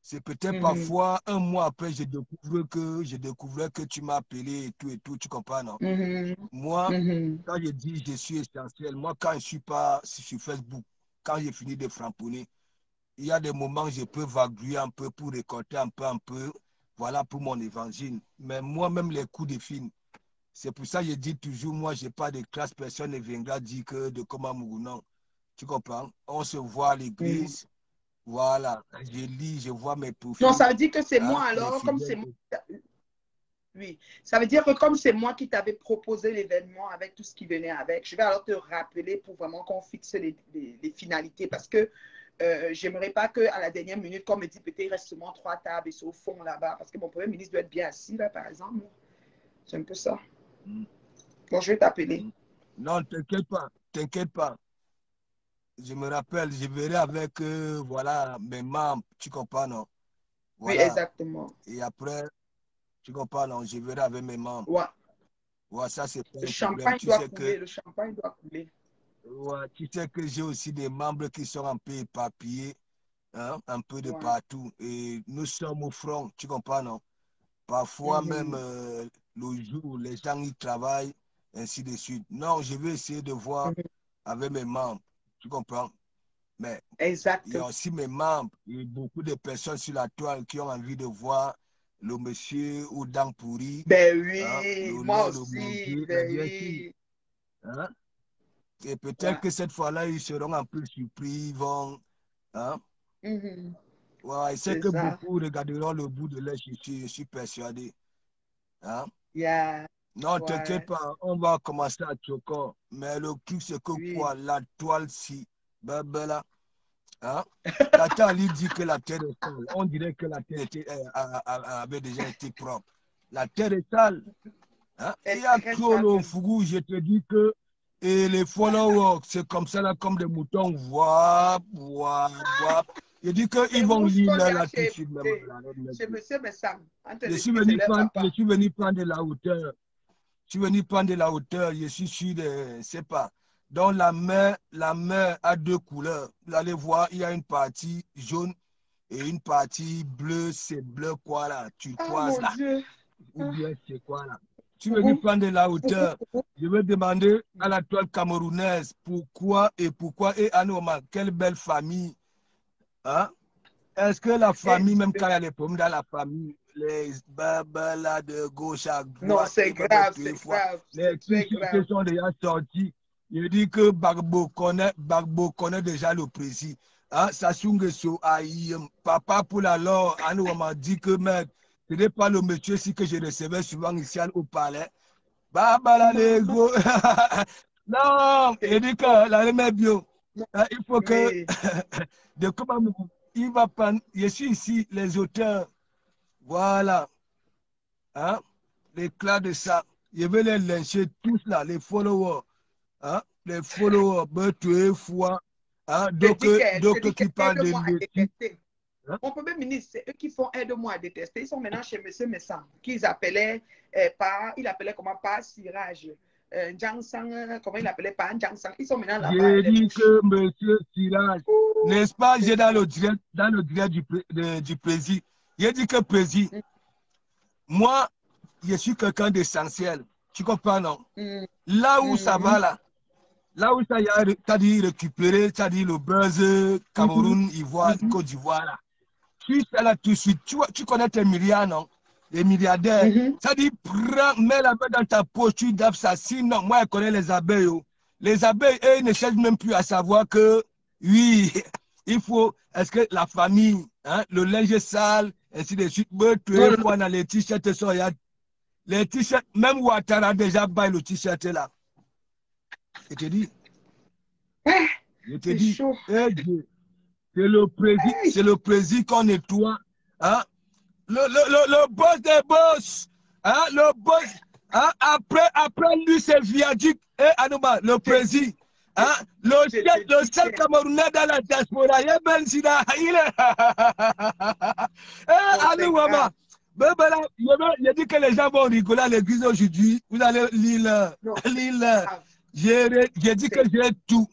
C'est peut-être Mhm, parfois un mois après, je découvrais que tu m'as appelé et tout, tu comprends, non? mhm, Moi, mhm. quand je dis je suis essentiel, moi, quand je ne suis pas sur Facebook, quand j'ai fini de framponner, il y a des moments où je peux vaguer un peu pour récolter un peu, voilà, pour mon évangile. Mais moi-même, les coups de film, c'est pour ça que je dis toujours, moi, je n'ai pas de classe, personne ne viendra dire que de comment non. Tu comprends? On se voit à Mhm. l'église, voilà, je lis, je vois mes Non, profils, ça veut dire que c'est hein, moi les alors, comme c'est fidèles. moi. Oui, ça veut dire que comme c'est moi qui t'avais proposé l'événement avec tout ce qui venait avec, je vais alors te rappeler pour vraiment qu'on fixe les finalités parce que j'aimerais pas qu'à la dernière minute, qu'on me dit peut-être il reste seulement 3 tables et c'est au fond là-bas parce que mon Premier ministre doit être bien assis là, par exemple. C'est un peu ça. Mm, Bon, je vais t'appeler. mm. Non, t'inquiète pas, t'inquiète pas. Je me rappelle, je verrai avec voilà, mes membres, tu comprends, non? Oui, Voilà. exactement. Et après, tu comprends, non? Je verrai avec mes membres. Ouais. Ouais, ça, c'est pas Le un problème. champagne doit couler, le champagne doit couler. Ouais, tu sais que j'ai aussi des membres qui sont un peu éparpillés, hein, un peu de Ouais. partout. Et nous sommes au front, tu comprends, non? Parfois même, Mhm. le jour, les gens y travaillent, ainsi de suite. Non, je vais essayer de voir Mhm. avec mes membres, tu comprends? Mais il y a Exactement. aussi mes membres et beaucoup de personnes sur la toile qui ont envie de voir le monsieur aux dents pourries, Ben hein, oui, le moi lait, le aussi, manger, mais ben bien sûr. oui. Hein. Et peut-être Ouais. que cette fois-là, ils seront un peu surpris, ils vont. Hein. Mhm. Ouais, c'est C'est que ça. beaucoup regarderont le bout de l'œil, je suis persuadé. Hein. Yeah. Non, t'inquiète Ouais. pas, on va commencer à choquer. Mais le truc, c'est que Oui. quoi, la toile, si, ben, ben là, hein? Tata Ali dit que la terre est sale. On dirait que la terre avait déjà été propre. La terre est sale. Hein? Il y Est a très trop sale le même. fougou, je te dis que et les followers, c'est comme ça là, comme des moutons. Wap, wap, wap. Je dis C'est qu'ils vont nous ce lire qu'on là, y a là tout de suite même. chez M. Messam, en train Je de suis dire que c'est venu leur prendre, je papa. suis venu prendre de la hauteur. Je suis venu prendre de la hauteur, je suis sûr de, je sais pas. Donc la mer a deux couleurs. Vous allez voir, il y a une partie jaune et une partie bleue, c'est bleu quoi là, Ah turquoise mon là. Dieu. Ou Ah, bien c'est quoi là. Je suis venu Pougou, prendre de la pougou, hauteur. pougou. Je veux demander à la toile camerounaise pourquoi et à nos quelle belle famille. Hein? Est-ce que la Eh, famille, même quand il y a des problèmes dans la famille, les babas là de gauche à non, droite, c'est et babas grave, tous les c'est fois, grave, les c'est très t-shirts grave. sont déjà sortis. Il dit que Bagbo connaît déjà le précis. Hein? Sassou Nguesso, papa pour la loi, on m'a dit que mec, ce n'est pas le monsieur si que je recevais souvent ici au palais. Baba là, les Maman, gros. Non, il c'est dit trop. que la remet bio. Hein, il faut que Oui. de comment il va prendre. Je suis ici, les auteurs. Voilà. Hein? L'éclat de ça. Je vais les lyncher tous là, les followers. Hein? Les followers, tuer foi. Hein? C'est dit Donc que qui parle de aide-moi à l'éthique. détester. Hein? Mon premier ministre, c'est eux qui font aide-moi à détester. Ils sont maintenant chez M. Messam, qu'ils appelaient il appelait comment pas Sirage. Jansang, comment il appelait pas Jansang. Ils sont maintenant là-bas, J'ai les dit bouches. que monsieur Siraj, Ouh, n'est-ce pas, j'ai c'est trop. dans le direct du président. J'ai dit que président, moi, je suis quelqu'un d'essentiel. Tu comprends, non? Mm, Là où ça mm, va, là où ça y a, t'as dit récupérer, t'as dit le buzz, mm, Cameroun, Ivoire, mm, Côte d'Ivoire, là. Tu fais là tout de suite. Tu connais tes milliards, non? Les milliardaires. mm, Ça dit, prends, mets la main dans ta poche, tu daves ça. Sinon, moi, je connais les abeilles. Oh. Les abeilles, eux, ils ne cherchent même plus à savoir que, oui, il faut, est-ce que la famille, hein, le linge sale, ainsi de suite, tu es non, fois dans les t-shirts, les t-shirts, même Ouattara déjà baille le t-shirt là. Je te dis, ah, je te c'est dis, chaud. eh Dieu, Hey, c'est le président qu'on nettoie. Hein? Le boss des boss. Hein? Le boss. Hein? Après lui, c'est Viaduc et Anouba, le je dis, président. Hein? Le dis seul que Camerounais dans la diaspora, il est. non, c'est Anouba. grave. Il dit que les gens vont rigoler à l'église aujourd'hui. Vous allez lire. Non, c'est Lire. grave. J'ai dit que C'est j'ai tout.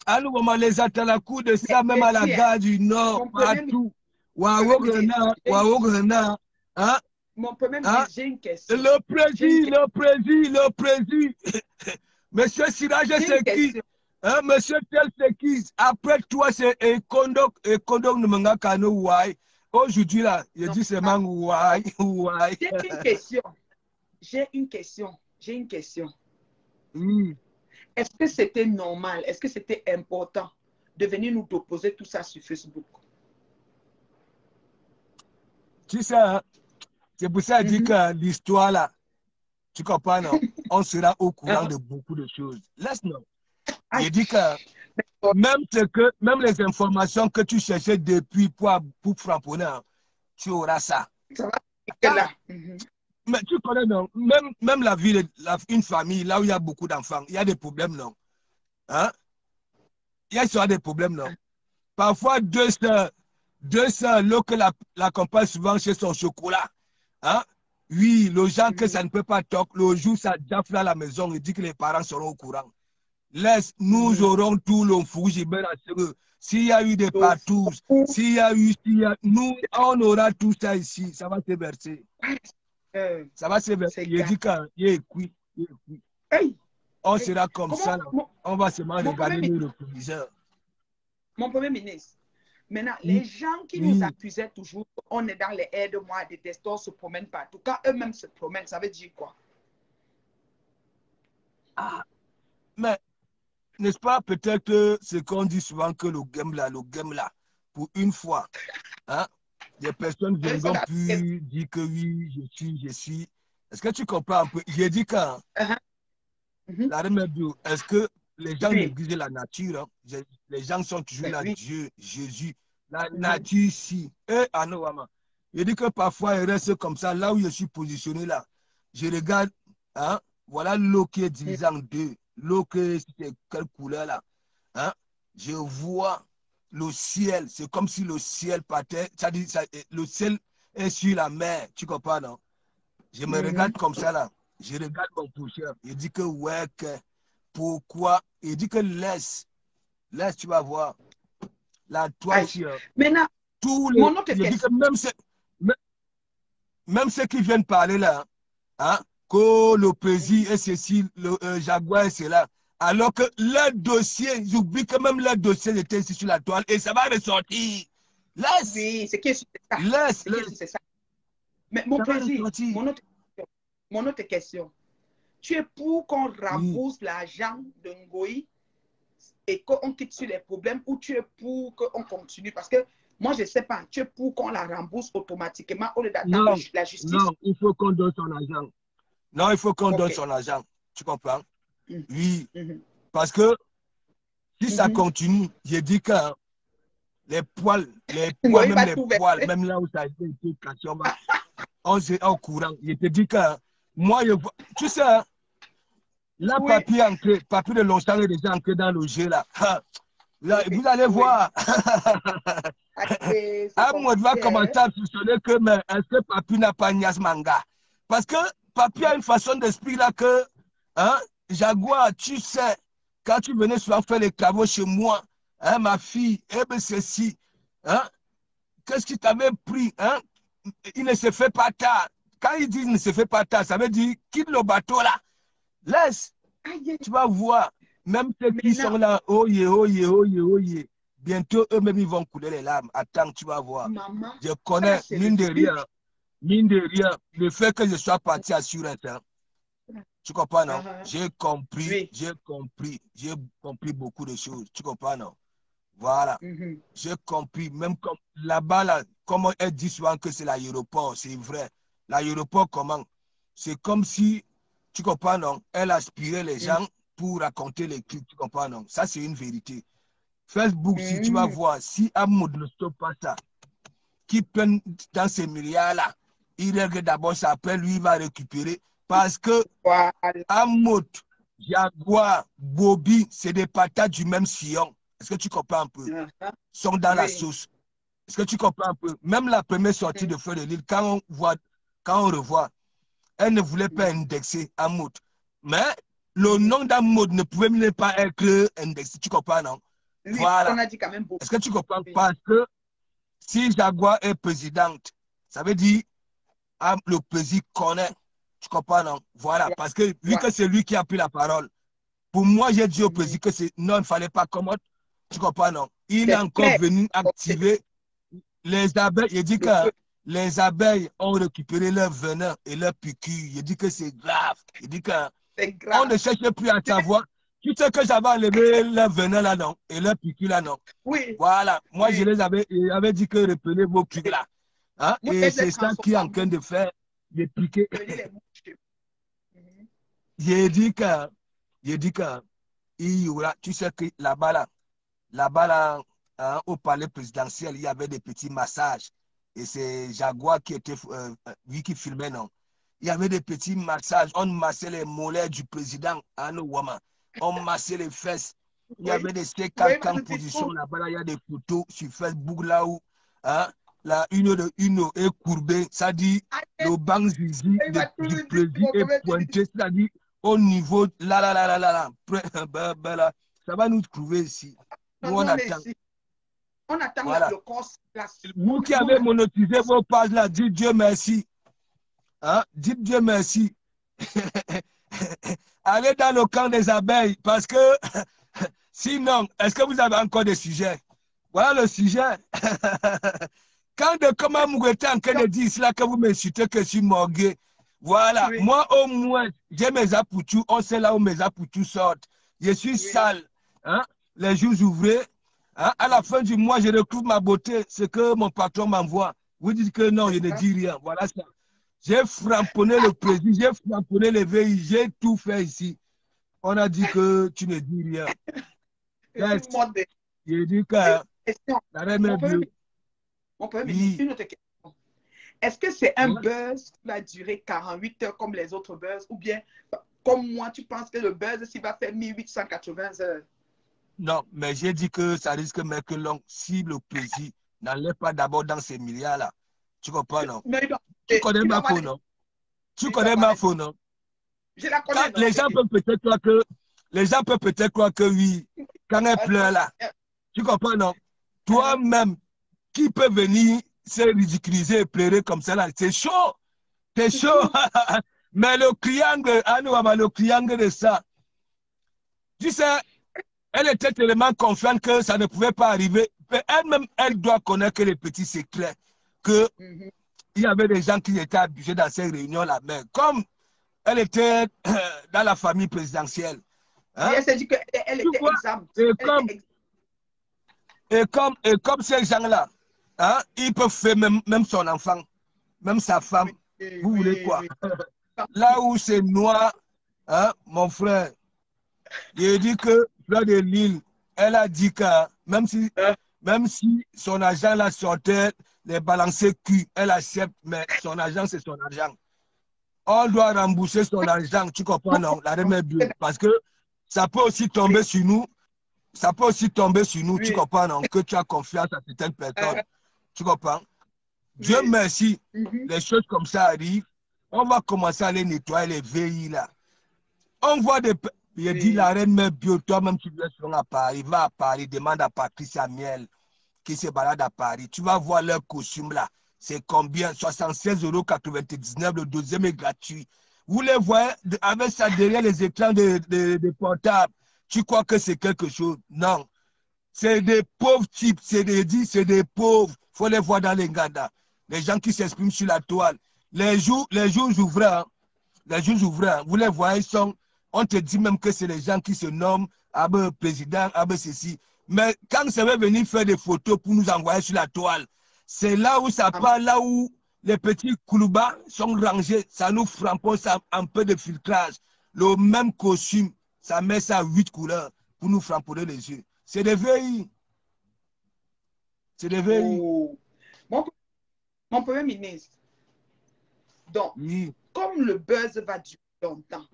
Anouba, les atalakou de ça, même mais à la tiens, gare du Nord, mon premier ministre, partout. Waouh, hein? mon premier Hein? ministre, j'ai une question. Le J'ai une, président. Monsieur Sirage, j'ai une c'est qui? question. Hein, monsieur Tel, c'est qui? Après toi, c'est Ekondok Nmenga Kano Ouai. Aujourd'hui, là, il Non, dit c'est ah, man Ouai, Ouai. j'ai une question. J'ai une question. J'ai une question. Hmm. Est-ce que c'était normal? Est-ce que c'était important de venir nous proposer tout ça sur Facebook? Tu sais, hein, c'est pour ça que je dis Mhm. que l'histoire, là, tu comprends, non? On sera au courant Ah, de beaucoup de choses. Laisse-nous. ah, Il dit que même les informations que tu cherchais depuis pour framponner, hein, tu auras ça. ça va être Ah, là. Mhm. mais tu connais, non? Même la vie, une famille, là où il y a beaucoup d'enfants, il y a des problèmes, non? Hein? Il y a des problèmes, non? Parfois, deux sœurs, là que l'accompagne souvent chez son chocolat. Hein? Oui, le gens que Mhm. ça ne peut pas toquer, le jour ça gaffe à la maison, il dit que les parents seront au courant. Laisse, nous Mhm. aurons tout le fouille. S'il y a eu des Donc, partous, nous, on aura tout ça ici. Ça va se verser. Ça va se verser. c'est Il grave. dit qu'il est cuit. Hey, On hey. sera comme Comment ça. Là. On va seulement mon premier regarder ministre, nos rétroviseurs. mon premier ministre, maintenant, Oui, les gens qui nous oui. accusaient toujours, on est dans les aides-moi, des testeurs se promènent partout. Quand eux-mêmes se promènent, ça veut dire quoi? Ah, mais n'est-ce pas peut-être que ce qu'on dit souvent que le game là, pour une fois, hein, des personnes Ils sont viendront dans les- plus dire que oui, je suis. Est-ce que tu comprends un peu? J'ai dit quand Uh-huh. Mhm. la remède, est-ce que les gens Oui, négligent la nature? Hein? Les gens sont toujours ben là, oui. Dieu, Jésus, la Mhm. nature si. Et Anouama. Je dis que parfois, il reste comme ça, là où je suis positionné là. Je regarde, hein, voilà l'eau qui est divisée en deux. L'eau qui est quelle couleur là? Hein? Je vois le ciel, c'est comme si le ciel partait, ça dit, le ciel est sur la mer, tu comprends, non? Je me regarde comme ça, là. Je regarde mon pusher. Il dit que, ouais, que, pourquoi? Il dit que laisse, tu vas voir. La toile, Aïe. Maintenant, tous les, mon autre il dit question. que même ceux qui viennent parler là, hein, que le président et ceci, le Jaguar et cela, alors que leur dossier, j'oublie que même leur dossier était ici sur la toile et ça va ressortir. Laisse, Oui, c'est qui c'est ça. laisse, C'est ça. Mais mon ça va président, ressortir. mon autre question. Tu es pour qu'on Oui. rembourse l'argent de Ngoï et qu'on quitte sur les problèmes ou tu es pour qu'on continue? Parce que moi, je ne sais pas. Tu es pour qu'on la rembourse automatiquement au lieu d'attendre Non, la justice? non, il faut qu'on donne son argent. Non, il faut qu'on donne Ok. son argent. Tu comprends? Mhm. Oui. Mhm. Parce que si ça Mhm. continue, j'ai dit que hein, les poils, Ngoï même va les tout poils, verser. même là où ça a été caché, on est au courant. Je te dis que hein, moi, tu sais, hein, là, Oui. papier de Longchamp est déjà entré dans le jeu là. Là, Oui. vous allez Oui. voir. Allez, c'est Un mot va compliqué. commencer Hein? à soupçonner que mais est-ce que Papi n'a pas Nias Manga? Parce que Papi a une façon d'esprit là que, hein, Jaguar, tu sais, quand tu venais souvent faire les travaux chez moi, hein, ma fille, eh bien ceci, hein, qu'est-ce qui t'avait pris, hein? Il ne se fait pas tard. Quand il dit il ne se fait pas tard, ça veut dire quitte le bateau là. Laisse, Aïe, tu vas voir. Même ceux qui maintenant, sont là, oh yeah, oh yeah, oh yeah, oh yeah. Bientôt, eux-mêmes, ils vont couler les larmes. Attends, tu vas voir. maman, Je ça, connais, c'est le but. mine de rien, le fait que je sois parti à Surette, hein, tu comprends, non? Uh-huh. Oui. J'ai compris beaucoup de choses. Tu comprends, non? Voilà. Mhm. J'ai compris, même comme là-bas, là, comme elle dit souvent que c'est l'aéroport, c'est vrai. L'aéroport, comment? C'est comme si, tu comprends, non? Elle aspirait les Mhm. gens pour raconter les trucs, tu comprends, non? Ça, c'est une vérité. Facebook, si tu vas Mhm. voir, si Amoud ne stoppe pas ça, qui prennent dans ces milliards-là, il règle d'abord ça, après lui, il va récupérer. Parce que Voilà. Amoud, Jaguar, Bobby, c'est des patates du même sillon. Est-ce que tu comprends un peu? Uh-huh. Sont dans la Oui. sauce. Est-ce que tu comprends un peu? Même la première sortie Mhm. de Feu de Lille, quand on revoit, elle ne voulait pas Mhm. indexer Amoud. Mais le Mhm. nom d'Amoud ne pouvait même pas être indexé. Tu comprends, non? Oui, parce qu'on Voilà. a dit quand même beaucoup. Est-ce que tu comprends? Oui. Parce que si Jaguar est présidente, ça veut dire le président connaît. Tu comprends, non? Voilà. Ouais. Parce que vu Ouais. que c'est lui qui a pris la parole, pour moi, j'ai dit au Mhm. président que non, il ne fallait pas commode. Tu comprends, non? Il est C'est encore clair. venu Donc, c'est activer les abeilles. Il dit le que feu. les abeilles ont récupéré leur venin et leur piqûre. Il dit que c'est grave. Il dit C'est qu'on grave. ne cherche plus à savoir. Tu sais que j'avais enlevé leur venin là, non? Et leur piqûre là, non? Oui. Voilà. Moi, Oui. il avait dit que reprenez vos trucs là. Hein? Moi, Et je les c'est ça qui est en transformés train en de faire des piquets. venir les mouches. Mhm. J'ai dit que, j'ai dit que, il y aura, tu sais que là-bas, là, hein, au palais présidentiel, il y avait des petits massages. Et c'est Jaguar qui était, lui qui filmait, non? Il y avait des petits massages. On massait les mollets du président, hein, on massait les fesses. Il y Oui. avait des Oui, C4 parce en que tu position trouves. là-bas. Là, il y a des photos sur Facebook là où hein, une est courbée. Ça dit Allez, le banc zizi il va du toujours dire président mon est premier ministre. pointé. C'est-à-dire au niveau là, là, là, là, là, là. Ben, là. Ça va nous trouver ici. Non, Nous, nous, on on est attend. ici. On attend Voilà. le corps place. Vous qui Nous, on avez attend le monétisé corps. vos pages là, dites Dieu merci. Hein? Dites Dieu merci. Allez dans le camp des abeilles parce que sinon, est-ce que vous avez encore des sujets? Voilà le sujet. Quand de comment vous êtes en train de dire cela que vous m'insultez que je suis morgué. Voilà. Oui, Moi, au moins, j'ai mes apoutus. On sait là où mes apoutus sortent. Je suis oui. sale. Hein? Les jours ouvrés. Hein? À la fin du mois, je retrouve ma beauté. Ce que mon patron m'envoie. Vous dites que non, C'est je ne ça. dis rien. Voilà ça. J'ai framponné le président, j'ai framponné les VI, j'ai tout fait ici. On a dit que tu ne dis rien. Je suis morte de J'ai dit que une la question. reine est bleue. Mon premier ministre, Oui. une autre question. Est-ce que c'est un Ouais. buzz qui va durer 48 heures comme les autres buzz ou bien comme moi, tu penses que le buzz, s'il va faire 1880 heures? Non, mais j'ai dit que ça risque mais que l'on, si le plaisir n'enlève pas d'abord dans ces milliards-là. Tu comprends, non? Mais non, Tu connais tu dois ma avoir faute, les... non? Tu Tu dois connais avoir ma les... faute, non? Je la Quand connais, non? les gens peuvent peut-être croire que, les gens peuvent peut-être croire que oui, quand elle pleure là, tu comprends, non? Toi-même, qui peut venir se ridiculiser et pleurer comme ça là? C'est chaud, c'est chaud. Mais le triangle, le triangle de ça, tu sais, elle était tellement confiante que ça ne pouvait pas arriver. Mais elle-même, elle doit connaître les petits secrets, qu'il y avait des gens qui étaient abusés dans ces réunions-là. Mais comme elle était dans la famille présidentielle, Oui, hein, elle s'est dit qu'elle tu était vois, exempte. et Elle était comme, exempte. et comme ces gens-là, hein, ils peuvent faire même son enfant, même sa femme. Oui, Vous voulez oui, quoi? oui. Là où c'est noir, hein, mon frère, il dit que Fleur de Lille, elle a dit que même si son agent la sortait, les balancer cul, elle accepte, mais son argent, c'est son argent. On doit rembourser son argent, tu comprends, non? La remet bio. Parce que ça peut aussi tomber sur nous. Ça peut aussi tomber sur nous, tu Oui, comprends, non? Que tu as confiance à certaines personnes. Tu comprends? Dieu oui. merci, les choses comme ça arrivent. On va commencer à les nettoyer, les VI là. On voit des... Il dit la Oui. reine mère bio, toi-même tu viens souvent à Paris, va à Paris, demande à Patricia Miel qui se balade à Paris. Tu vas voir leur costume là. C'est combien? 76,99 €, le deuxième est gratuit. Vous les voyez avec ça derrière les écrans de portables. Tu crois que c'est quelque chose? Non. C'est des pauvres types, c'est des pauvres. Il faut les voir dans les Nganda. Les gens qui s'expriment sur la toile. Les jours ouvrants, les jours ouvrants, vous les voyez, on te dit même que c'est les gens qui se nomment Abe président, Abe ceci. Mais quand ça va venir faire des photos pour nous envoyer sur la toile, c'est là où ça part, là où les petits kouloubas sont rangés, ça nous frappose un peu de filtrage. Le même costume, ça met ça à 8 couleurs pour nous framponner les yeux. C'est des VI. C'est des VI. Oh. Mon premier ministre. Donc, Oui. comme le buzz va durer longtemps,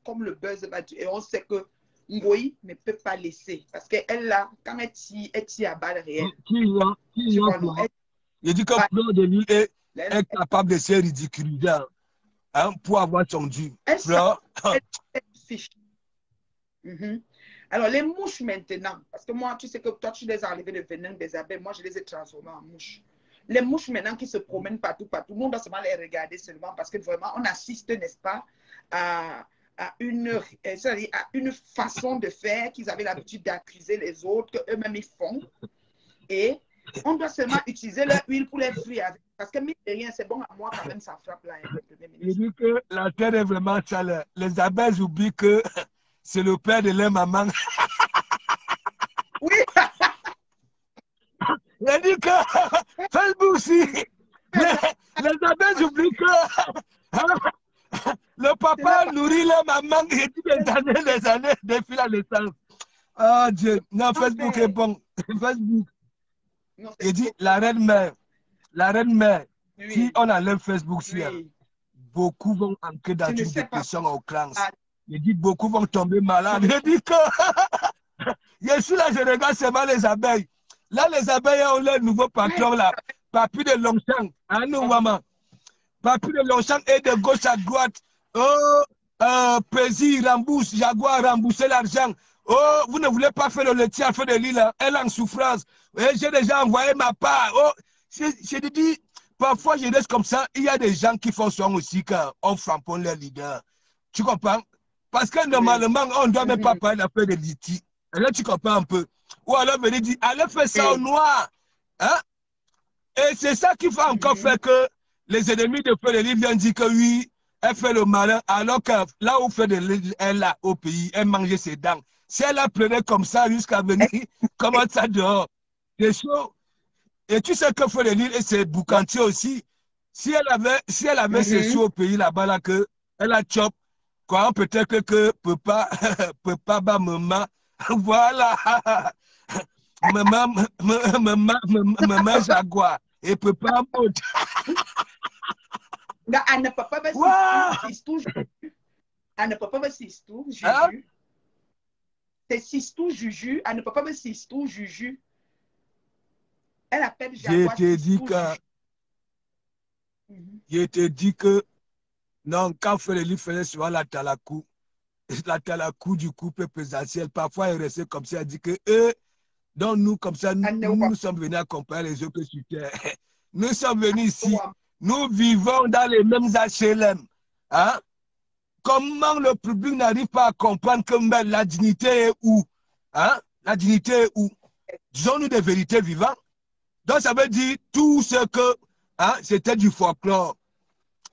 comme le buzz va durer, et on sait que Ngoï ne peut pas laisser, parce qu'elle, là, quand elle tire à balles réelles, tu vois, non, Il dit que Fleur de Lille est capable de se ridiculiser, hein, pour avoir son dû. elle, Fleur. elle fiche. Alors, les mouches maintenant, parce que moi, tu sais que toi, tu les as enlevées le venin des abeilles, moi, je les ai transformées en mouches. Les mouches maintenant qui se promènent partout, nous, on doit seulement les regarder seulement parce que vraiment, on assiste, n'est-ce pas, à une façon de faire qu'ils avaient l'habitude d'accuser les autres, qu'eux-mêmes ils font. Et on doit seulement utiliser leur huile pour les frire. Parce que mine de rien, c'est bon à moi quand même, ça frappe là. Il dit que la terre est vraiment chaleur. Les abeilles oublient que c'est le père de leur maman. Oui. Il dit que Facebook aussi, les abeilles oublient que le papa nourrit leur maman et dit des années depuis la naissance. Oh Dieu, non, Facebook est bon. Facebook. Il dit la reine mère, oui. si on enlève Facebook, Oui. beaucoup vont entrer dans une dépression au crâne. Ah. Il dit beaucoup vont tomber malades. Il dit que je suis là, je regarde seulement les abeilles. Là, les abeilles ont leur nouveau patron là. Papi de Longchamp, à nous, maman. Papi de Longchamp est de gauche à droite. Oh, Président rembourse, Jaguar rembourser l'argent. Oh, vous ne voulez pas faire le laitier à feu de l'île, elle est en souffrance. J'ai déjà envoyé ma part. Oh, je te dis, parfois je reste comme ça. Il y a des gens qui font soin aussi qu'on framponne leur leader. Tu comprends? Parce que normalement, on ne doit même pas parler d'affaires de litige. Là, tu comprends un peu. Ou alors venir dire, allez faire ça au noir. Hein? Et c'est ça qui va encore faire que les ennemis de Feu de Lille viennent dire que oui, elle fait le malin, alors que là où Feu de Lille est là au pays, elle mangeait ses dents. Si elle a pleuré comme ça jusqu'à venir, comment ça dehors? C'est chaud. Et tu sais que Feu de Lille et ses boucantiers aussi, si elle avait ses sous au pays là-bas, là, que elle a chop, quoi, peut-être que papa, maman, voilà. Maman Jaguar et papa mode. Elle ne peut pas me tout. Elle ne peut pas me tout. C'est Sistou Juju. Elle ne peut pas me Sistou Juju. Elle appelle Je Jaguar te dis Sistou que, Juju. je te dis que, non, quand Frédéric faisait souvent la talakou du couple présidentiel, parfois il restait comme ça, il dit que, donc nous, comme ça, Elle ne nous voit sommes venus accompagner les autres sur terre. Nous sommes venus ici, pas. nous vivons dans les mêmes HLM. Hein? Comment le public n'arrive pas à comprendre que la dignité est où? Hein? La dignité est où? Disons-nous des vérités vivantes. Donc ça veut dire tout ce que hein, c'était du folklore.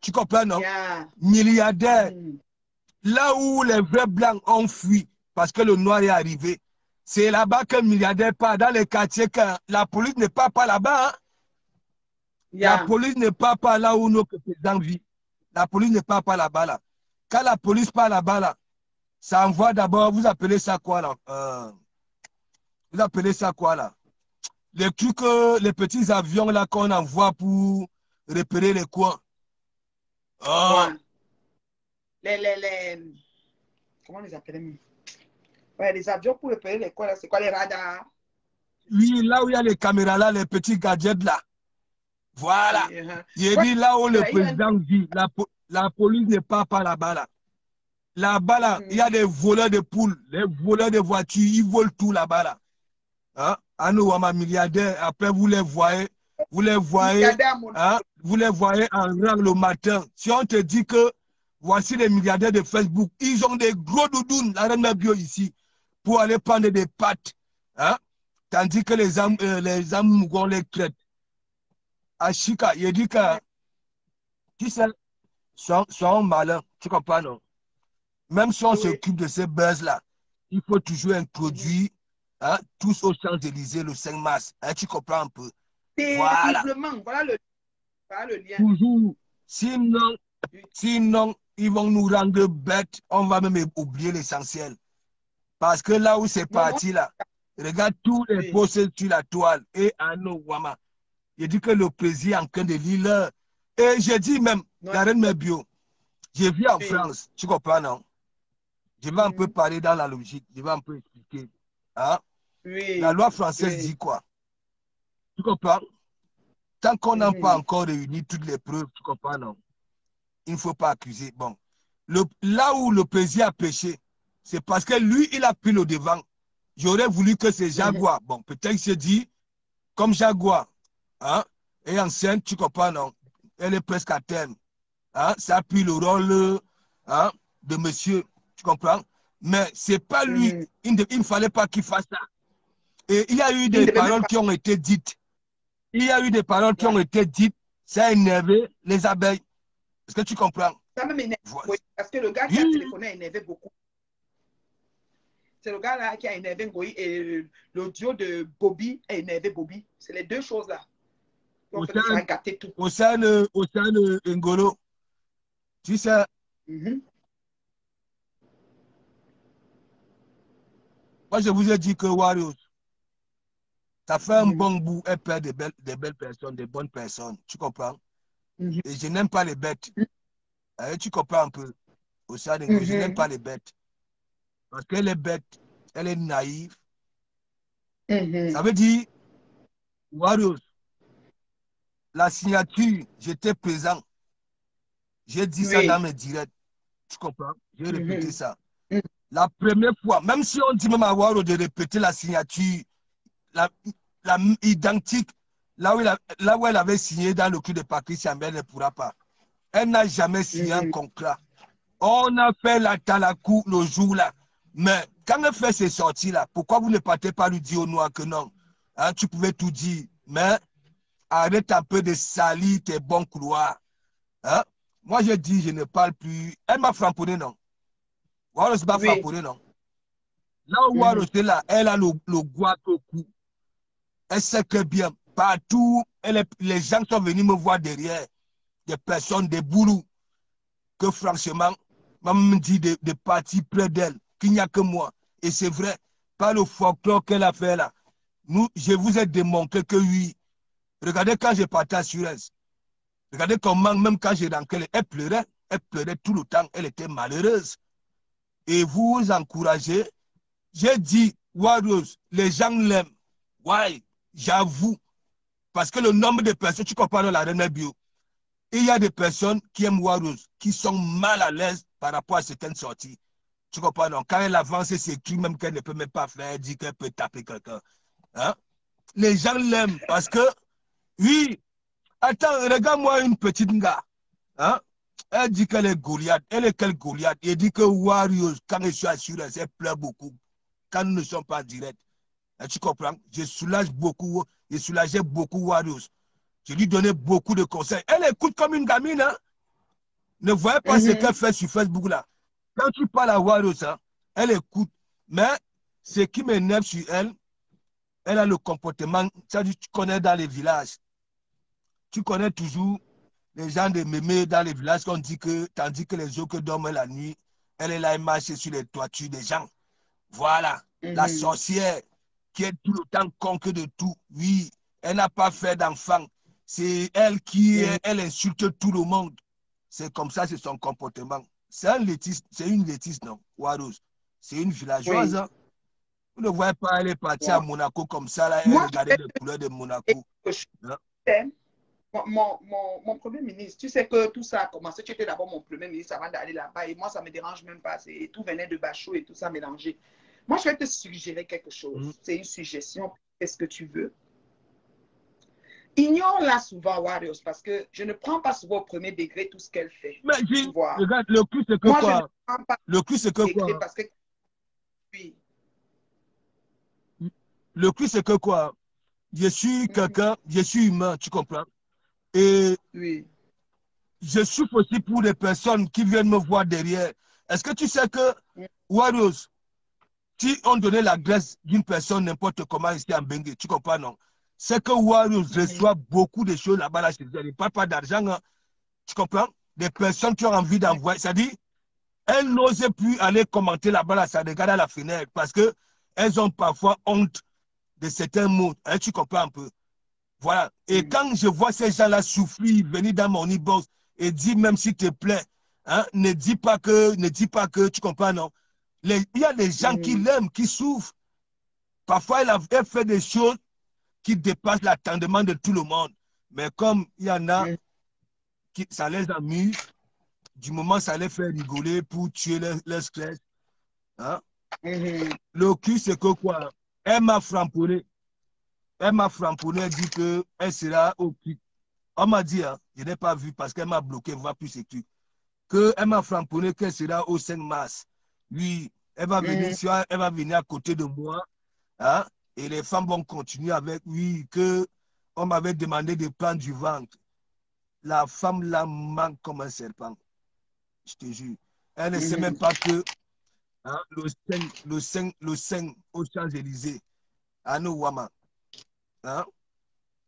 Tu comprends, non? Yeah. Milliardaires. Là où les vrais blancs ont fui parce que le noir est arrivé, c'est là-bas que le milliardaire part, dans les quartiers que la police ne part pas là-bas. Hein? Yeah. La police ne part pas là où nos présidents vivent. La police ne part pas là-bas. Là. Quand la police part là-bas, là, ça envoie d'abord, vous appelez ça quoi là? Vous appelez ça quoi là? Les trucs, les petits avions là qu'on envoie pour repérer les coins. Oh. Ouais. Comment on les appelle? Ouais, les avions pour repérer les coins là, c'est quoi les radars? Oui, là où il y a les caméras là, les petits gadgets là. Voilà. J'ai dit là où le président vit, la police ne part pas là-bas là. Là-bas là, il y a des voleurs de poules, des voleurs de voitures, ils volent tout là-bas là. Hein? À nous, à ma milliardaire, après vous les voyez, hein? Vous les voyez en rang le matin. Si on te dit que voici les milliardaires de Facebook, ils ont des gros doudounes, la reine bio ici, pour aller prendre des pâtes. Hein? Tandis que les âmes on les traite. À Chica, il dit que, tu sais, sont malins, tu comprends, non? Même si on s'occupe de ces buzz-là, il faut toujours introduire hein, tous aux Champs-Élysées le 5 mars. Hein, tu comprends un peu? Voilà le lien. Toujours. Sinon, ils vont nous rendre bêtes. On va même oublier l'essentiel. Parce que là où c'est parti, là, regarde tous les posts sur la toile. Et Anno Wama. Il dit que le président est en train de lire. Et j'ai dit même, la reine Mebio, j'ai vu en France, tu comprends, non? Je vais un peu parler dans la logique, je vais un peu expliquer. Hein? La loi française dit quoi? Tu comprends? Tant qu'on n'a pas encore réuni toutes les preuves, tu comprends, non? Il ne faut pas accuser. Bon. Là où le président a péché, c'est parce que lui, il a pris le devant. J'aurais voulu que c'est Jaguar. Bon, peut-être se dit, comme Jaguar, hein, est enceinte, tu comprends, non? Elle est presque à terme. Hein? Ça a pris le rôle hein, de monsieur, tu comprends? Mais ce n'est pas lui. Il ne fallait pas qu'il fasse ça. Et il y a eu des paroles qui ont été dites. Il y a eu des paroles qui ont été dites. Ça a énervé les abeilles. Est-ce que tu comprends? Ça même énervé. Oui, parce que le gars qui a téléphoné a énervé beaucoup. C'est le gars là qui a énervé Ngoï et l'audio de Bobby a énervé Bobby. C'est les deux choses là. Donc, ça a gâté tout. Au sein de Ngolo, tu sais, moi je vous ai dit que Warriors, ça fait un bon bout, elle perd des belles personnes, des bonnes personnes. Tu comprends? Et je n'aime pas les bêtes. Tu comprends un peu? Au sein de Ngolo, je n'aime pas les bêtes. Parce qu'elle est bête, elle est naïve. Ça veut dire, Warriors, la signature, j'étais présent. J'ai dit ça dans mes directs. Tu comprends? J'ai répété ça. La première fois, même si on dit même à Warriors de répéter la signature, la identique, là où elle avait signé dans le cul de Patricia, elle ne pourra pas. Elle n'a jamais signé un contrat. On a fait la talakou le jour-là. Mais quand elle fait ces sorties-là, pourquoi vous ne partez pas lui dire au noir que non? Hein, tu pouvais tout dire, mais arrête un peu de salir tes bons couloirs. Hein? Moi, je dis, je ne parle plus. Elle m'a framponné, non? Waros m'a framponné, non? Là où Waros est là, elle a le goût au cou. Elle sait que bien, partout, les gens sont venus me voir derrière. Des personnes, des boulous, que franchement, maman me dit de partir près d'elle, qu'il n'y a que moi. Et c'est vrai, par le folklore qu'elle a fait là. Je vous ai démontré que oui. Regardez quand je partais à Suez. Regardez comment, même quand j'ai rentré, elle pleurait tout le temps, elle était malheureuse. Et vous encouragez J'ai dit, Warriors, les gens l'aiment. Ouais, j'avoue. Parce que le nombre de personnes, tu compares dans la dernière bio, il y a des personnes qui aiment Warriors, qui sont mal à l'aise par rapport à certaines sorties. Tu comprends? Donc, quand elle avance, c'est écrit même qu'elle ne peut même pas faire, elle dit qu'elle peut taper quelqu'un. Hein? Les gens l'aiment parce que, oui, attends, regarde-moi une petite gars. Hein? Elle dit qu'elle est Goliath. Elle est quelle Goliath? Elle dit que Warriors, quand je suis assuré, elle pleure beaucoup. Quand nous ne sommes pas directs. Tu comprends? Je soulage beaucoup, je soulageais beaucoup Warriors. Je lui donnais beaucoup de conseils. Elle écoute comme une gamine. Hein? Ne voyez pas ce qu'elle fait sur Facebook là. Quand tu parles à Warriors, hein, elle écoute. Mais ce qui m'énerve sur elle, elle a le comportement. Tu connais dans les villages. Tu connais toujours les gens de mémé dans les villages qu'on dit que, tandis que les autres dorment la nuit, elle est là, elle marche sur les toitures des gens. Voilà. La sorcière qui est tout le temps conque de tout. Oui, elle n'a pas fait d'enfant. C'est elle qui elle insulte tout le monde. C'est comme ça, c'est son comportement. C'est un létiste, c'est une létiste, non, Warose. C'est une villageoise. Oui. Hein. Vous ne voyez pas, elle est partie à Wow. Monaco comme ça, là, elle Moi, regardait les couleurs de Monaco. Hein? Mon premier ministre, tu sais que tout ça a commencé. Tu étais d'abord mon premier ministre avant d'aller là-bas. Et moi, ça ne me dérange même pas. Tout venait de Bachot et tout ça mélangé. Moi, je vais te suggérer quelque chose. C'est une suggestion. Qu'est-ce que tu veux? Ignore-la souvent, Warriors, parce que je ne prends pas souvent au premier degré tout ce qu'elle fait. Mais tu vois. Regarde, le cul, c'est que moi, quoi? Je ne prends pas le cul, c'est que quoi? Parce que... Oui. Le cul, c'est que quoi? Je suis quelqu'un, je suis humain, tu comprends? Et oui. Je souffre aussi pour les personnes qui viennent me voir derrière. Est-ce que tu sais que Warriors, si on donnait la graisse d'une personne n'importe comment ici en Bengue, tu comprends, non? C'est que Warriors reçoit beaucoup de choses là-bas, là, chez elle. Il ne parle pas d'argent, hein. Tu comprends? Des personnes qui ont envie d'envoyer. C'est-à-dire, elles n'osent plus aller commenter là-bas, là, ça regarde à la fenêtre parce qu'elles ont parfois honte de certains mots. Hein, tu comprends un peu? Voilà. Et quand je vois ces gens-là souffrir, venir dans mon e-box et dire même s'il te plaît, hein, ne dis pas que, tu comprends, non? Il y a des gens qui l'aiment, qui souffrent. Parfois, elle fait des choses qui dépassent l'attendement de tout le monde. Mais comme il y en a qui ça les amuse, du moment ça les fait rigoler pour tuer leur stress. Hein? Le cul, c'est que quoi? Elle m'a framponné. Elle m'a framponné, elle dit qu'elle sera au cul. On m'a dit, hein, je n'ai pas vu parce qu'elle m'a bloqué, elle ne voit plus ces trucs, qu'elle m'a framponné qu'elle sera au 5 mars. Oui, elle va venir à côté de moi, hein, et les femmes vont continuer avec, oui, qu'on m'avait demandé de prendre du ventre. La femme la manque comme un serpent, je te jure. Elle ne sait même pas que hein, le 5 aux Champs-Élysées, à Nouama, hein,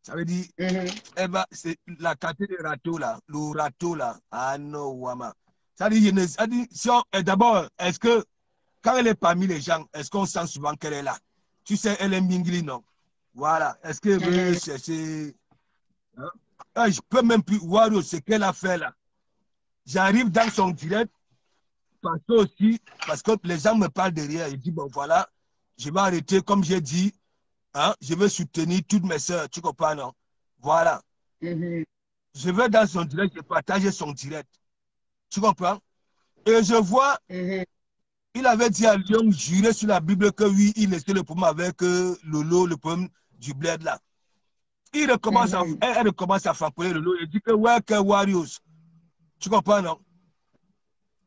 ça veut dire, c'est la quantité de râteau là, le râteau là, ah non, Wama. Ça dit, si d'abord, est-ce que, quand elle est parmi les gens, est-ce qu'on sent souvent qu'elle est là? Tu sais, elle est mingli, non? Voilà. Est-ce qu'elle veut chercher. Hein? Ah, je peux même plus voir ce qu'elle a fait là. J'arrive dans son direct, parce que les gens me parlent derrière. Ils disent, bon, voilà, je vais arrêter, comme j'ai dit, hein, je vais soutenir toutes mes soeurs, tu comprends, non? Voilà. Je vais dans son direct, je partage son direct. Tu comprends? Et je vois, il avait dit à Lyon, juré sur la Bible que oui, il laissait le problème avec Lolo, le problème du bled là. Elle recommence à frapper Lolo et dit que ouais, que Warriors. Tu comprends, non?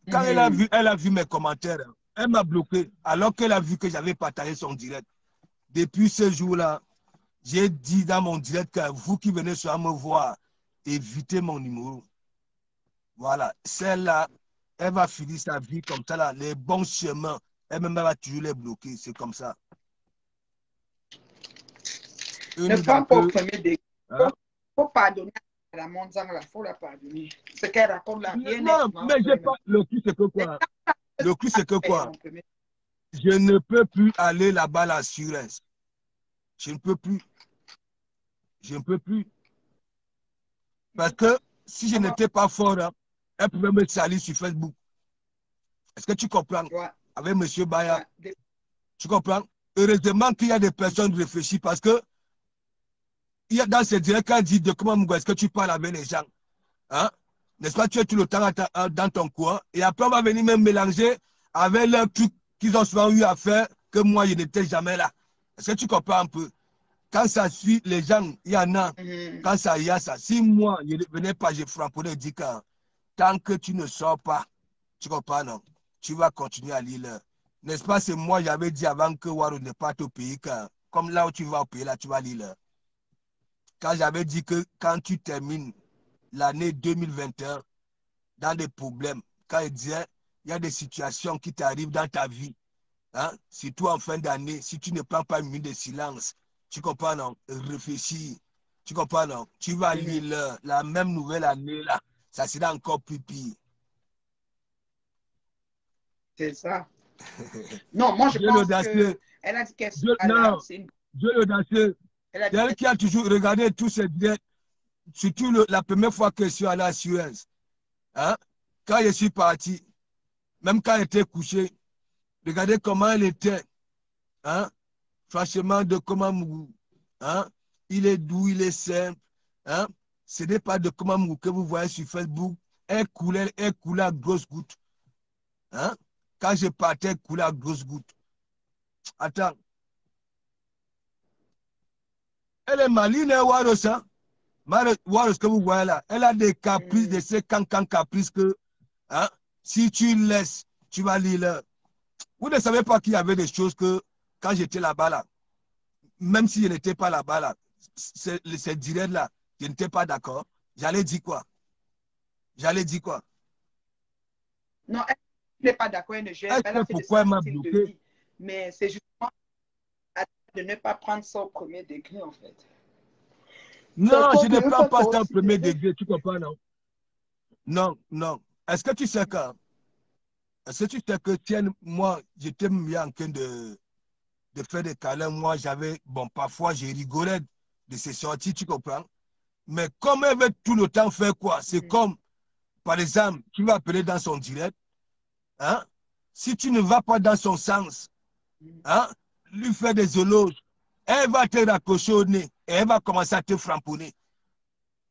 Quand elle a vu mes commentaires, elle m'a bloqué alors qu'elle a vu que j'avais partagé son direct. Depuis ce jour-là, j'ai dit dans mon direct que vous qui venez sur me voir, évitez mon numéro. Voilà, celle-là, elle va finir sa vie comme ça, là, les bons chemins, elle-même va toujours les bloquer, c'est comme ça. Ne prends pas au premier degré. Il faut pardonner à la Monzang, il faut la pardonner. Ce qu'elle raconte là, rien non, mais j'ai pas. Le cul, c'est que quoi? Le cul, c'est que quoi? Je ne peux plus aller là-bas, la Suresse. Je ne peux plus. Je ne peux plus. Parce que si je n'étais pas fort, hein, elle pouvait me salir sur Facebook. Est-ce que tu comprends? Avec M. Baya. Tu comprends? Heureusement qu'il y a des personnes réfléchies parce que il y a dans ces directs, quand il dit de comment est-ce que tu parles avec les gens. Hein? N'est-ce pas? Tu es tout le temps dans ton coin. Et après, on va venir me mélanger avec leurs trucs qu'ils ont souvent eu à faire que moi, je n'étais jamais là. Est-ce que tu comprends un peu? Quand ça suit les gens, il y en a. Quand ça y a ça. Si moi, je ne venais pas, je frappais et dis que tant que tu ne sors pas, tu comprends, non? Tu vas continuer à lire. N'est-ce pas? C'est moi, j'avais dit avant que Waro ne parte au pays, que comme là où tu vas au pays, là, tu vas lire. Quand j'avais dit que quand tu termines l'année 2021 dans des problèmes, quand il disait, il y a des situations qui t'arrivent dans ta vie, hein, surtout en fin d'année, si tu ne prends pas une minute de silence, tu comprends, non? Réfléchis, tu comprends, non? Tu vas lire la même nouvelle année, là, ça sera encore plus pire. C'est ça. Non, moi, je pense qu'elle a dit qu'elle sera là. Dieu l'audacieux. C'est elle qui a toujours regardé tous ces directs, surtout la première fois que je suis allé à Suez. Hein? Quand je suis parti, même quand elle était couchée, regardez comment elle était. Hein? Franchement, de comment hein? Il est doux, il est simple. Hein? Ce n'est pas de comment que vous voyez sur Facebook. Elle coulait à grosses gouttes. Hein? Quand je partais, elle coulait à grosses gouttes. Attends. Elle est maligne, hein, Waros, hein? Waros que vous voyez là. Elle a des caprices, de ces cancans caprices que, hein? Si tu laisses, tu vas lire. Vous ne savez pas qu'il y avait des choses que, quand j'étais là-bas, là, même si je n'étais pas là-bas, là, c'est direct là, je n'étais pas d'accord. J'allais dire quoi? J'allais dire quoi? Non, elle n'est pas d'accord, elle ne gère. Elle a fait pourquoi elle m'a style bloqué? de vie. Mais c'est justement de ne pas prendre ça au premier degré, en fait. Non, je ne prends pas ça au premier degré, tu comprends, non? Non, non. Est-ce que tu sais que, tiens, moi, j'étais mis en train de faire des câlins, moi, j'avais, bon, parfois, j'ai rigolé de ces sorties, tu comprends? Mais comme elle veut tout le temps faire quoi? C'est comme, par exemple, tu vas appeler dans son direct, hein? Si tu ne vas pas dans son sens, hein? Lui faire des éloges, elle va te raccrocher au nez et elle va commencer à te framponner.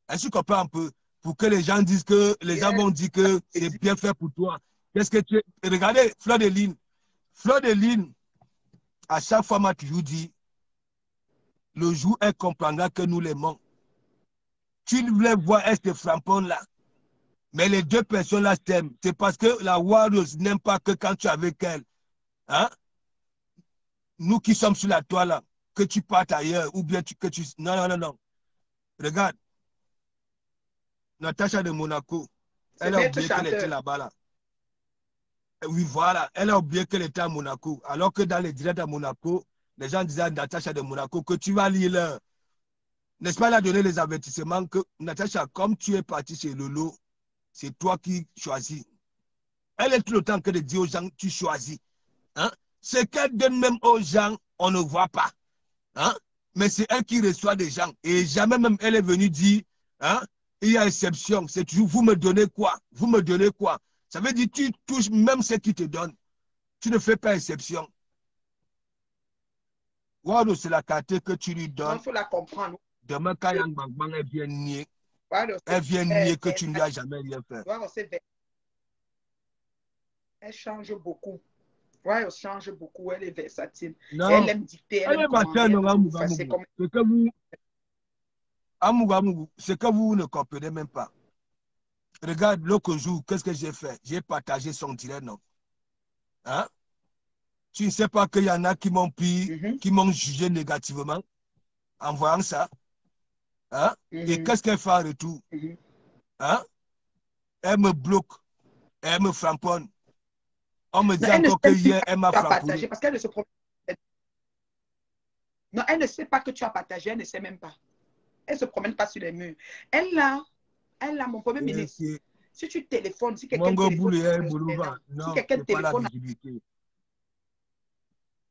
Est-ce que tu comprends un peu? Pour que les gens disent que, les gens vont dire que c'est bien fait pour toi. Qu'est-ce que tu... Regardez, Fleur de Lune, à chaque fois, m'a toujours dit, le jour, elle comprendra que nous l'aimons. Tu voulais voir, elle se framponne là. Mais les deux personnes-là t'aiment. C'est parce que la Warriors n'aime pas que quand tu es avec elle, hein, nous qui sommes sur la toile là, que tu partes ailleurs ou bien que tu... Non, non, non, non. Regarde, Natacha de Monaco, elle a oublié qu'elle était là-bas là. Oui, voilà. Elle a oublié qu'elle était à Monaco. Alors que dans les directs à Monaco, les gens disaient à Natacha de Monaco que tu vas lire leur. N'est-ce pas, elle a donné les avertissements que Natacha, comme tu es parti chez Lolo, c'est toi qui choisis. Elle est tout le temps que de dire aux gens, tu choisis. Hein? Ce qu'elle donne même aux gens, on ne voit pas. Hein? Mais c'est elle qui reçoit des gens. Et jamais même elle est venue dire, hein, il y a exception. C'est toujours, vous me donnez quoi? Vous me donnez quoi? Ça veut dire, tu touches même ce qui te donne. Tu ne fais pas exception. Wado, c'est la carte que tu lui donnes. Il faut la comprendre. Demain, quand Yang Bangbang, elle vient nier. Elle vient nier que tu ne lui as jamais rien fait. Elle change beaucoup. Ouais, elle change beaucoup. Elle est versatile. Non. Elle aime dicter. Elle aime commander. C'est que vous ne comprenez même pas. Regarde, l'autre jour, qu'est-ce que j'ai fait? J'ai partagé son direct, non? Hein? Tu ne sais pas qu'il y en a qui m'ont pris, qui m'ont jugé négativement en voyant ça. Hein? Et qu'est-ce qu'elle fait en retour? Hein? Elle me bloque. Elle me framponne. On me dit encore que hier, elle m'a framponné. Parce qu'elle ne se promène. Non, elle ne sait pas que tu as partagé. Elle ne sait même pas. Elle ne se promène pas sur les murs. Elle a mon premier ministre. Si tu téléphones, si quelqu'un téléphone,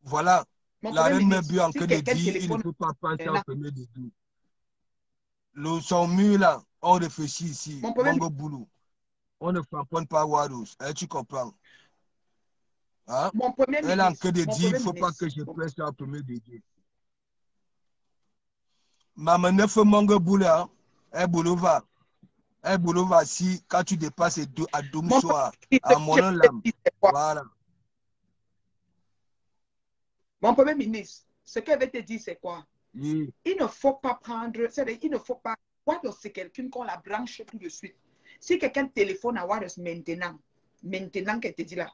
voilà. La reine me bu en que de dire, il ne faut pas penser au premier degré. Son mur là, on réfléchit ici. Mongo Boulou. On ne framponne pas Waros. Tu comprends? Hein? Mon premier Elle a que ministre. de Mon dire, il ne premier faut pas ministre. que je presse un premier degré. Maman ne fait mon boulot, un boulevard. Un boulevard, si quand tu dépasses à Doum Mon soir, premier à ministre, Monolam, voilà. Mon premier ministre, ce qu'elle veut te dire, c'est quoi? Oui. Il ne faut pas prendre, c'est-à-dire, il ne faut pas, Wados, c'est quelqu'un qu'on la branche tout de suite. Si quelqu'un téléphone à Wados maintenant qu'elle te dit là,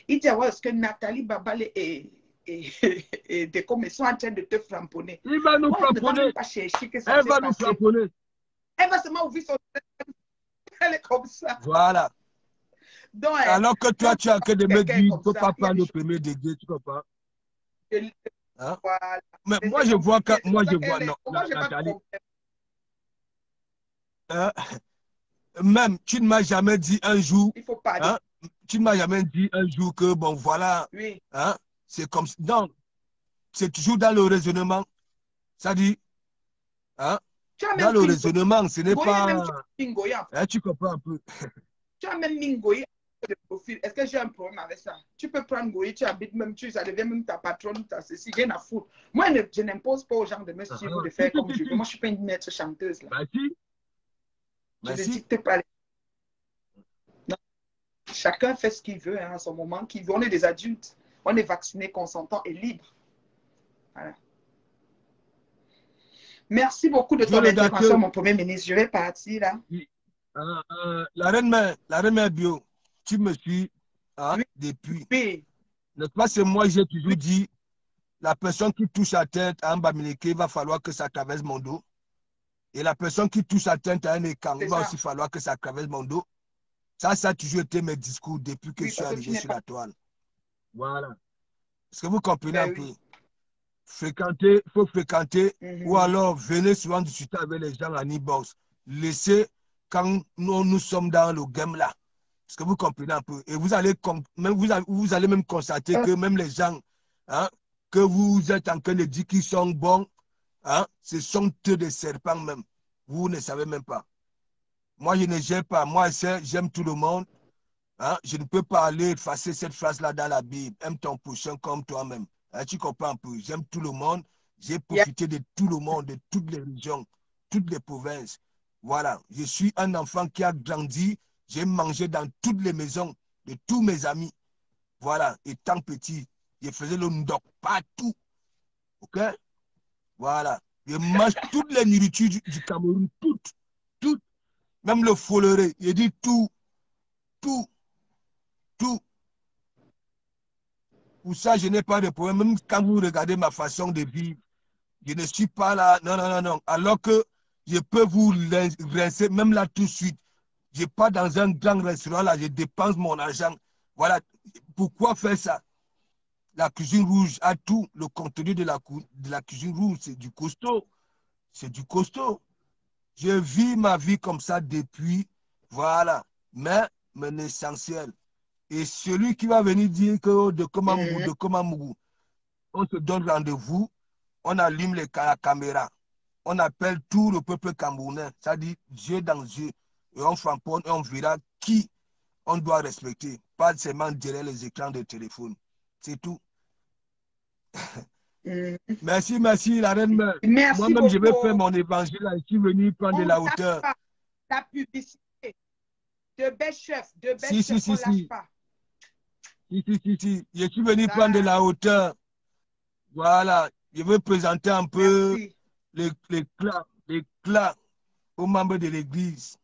il dit à Wados que Nathalie Babale et des commerçants sont en train de te framponner. Il va nous Wados ne va framponner. même pas chercher que ça Elle s'est va nous passé. framponner. Elle va seulement ouvrir son téléphone. Elle est comme ça. Voilà. Donc, alors que toi, tu as que de me dire, il ne faut pas prendre le le premier degré, tu comprends? Hein? Voilà. Mais moi, je vois que, moi, je vois, non, Moi, j'ai pas de Nathalie, problème. hein, même, tu ne m'as jamais dit un jour, Il faut pas. hein, tu ne m'as jamais dit un jour que, bon, voilà, Oui. hein, c'est comme, non, c'est toujours dans le raisonnement, ça dit, hein, dans le raisonnement, ce n'est pas, hein, tu comprends un peu. Tu as même mis Ngoï de profil. Est-ce que j'ai un problème avec ça? Tu peux prendre Ngoï, tu habites même, ça devient même ta patronne, ta ceci, rien à foutre. Moi, je n'impose pas aux gens de me suivre ou de faire comme je veux. Moi, je ne suis pas une maître chanteuse. Là. Merci. Je ne dicte pas. Non. Chacun fait ce qu'il veut hein, à son moment qu'il veut. On est des adultes. On est vaccinés, consentants et libres. Voilà. Merci beaucoup de ton intervention, mon premier ministre. Je vais partir là. La reine mère bio, tu me suis hein, oui. depuis. Oui. N'est-ce pas, c'est moi, j'ai toujours dit, la personne qui touche sa tête à un Bamileke, il va falloir que ça traverse mon dos. Et la personne qui touche sa tête à un écran, il va aussi falloir que ça traverse mon dos. Ça a toujours été mes discours depuis que je suis arrivé sur la toile. Voilà. Est-ce que vous comprenez un peu? Fréquenter, il faut fréquenter, ou alors venez souvent discuter avec les gens en e-box. Laissez quand nous sommes dans le game là. Est-ce que vous comprenez un peu? Et vous allez même constater que même les gens hein, que vous êtes en train de dire qu'ils sont bons, hein, ce sont eux des serpents même. Vous ne savez même pas. Moi, je ne gère pas. Moi, j'aime tout le monde. Hein? Je ne peux pas aller effacer cette phrase-là dans la Bible. Aime ton prochain comme toi-même. Hein, tu comprends un peu? J'aime tout le monde. J'ai profité de tout le monde, de toutes les régions, toutes les provinces. Voilà. Je suis un enfant qui a grandi. J'ai mangé dans toutes les maisons de tous mes amis. Voilà. Étant petit, je faisais le ndok partout. OK? Voilà. Je mange toutes les nourritures du Cameroun. Toutes. Toutes. Même le folleré. Je dis tout. Tout. Tout. Pour ça, je n'ai pas de problème. Même quand vous regardez ma façon de vivre, je ne suis pas là. Non, non, non, non. Alors que je peux vous rincer, même là tout de suite. Je pars dans un grand restaurant, là, je dépense mon argent. Voilà. Pourquoi faire ça? La cuisine rouge a tout. Le contenu de la cuisine rouge, c'est du costaud. C'est du costaud. Je vis ma vie comme ça depuis. Voilà. Mais l'essentiel. Et celui qui va venir dire que de Komamougou, on se donne rendez-vous, on allume la caméra, on appelle tout le peuple camerounais, c'est-à-dire yeux dans yeux, et on framponne et on verra qui on doit respecter, pas seulement derrière les écrans de téléphone. C'est tout. Merci, merci, la reine mère. Moi-même, je vais faire mon évangile, je suis venu prendre de la hauteur. La publicité de belles chefs, on ne lâche pas. Si. Je suis venu prendre de la hauteur. Voilà. Je veux présenter un peu l'éclat aux membres de l'église.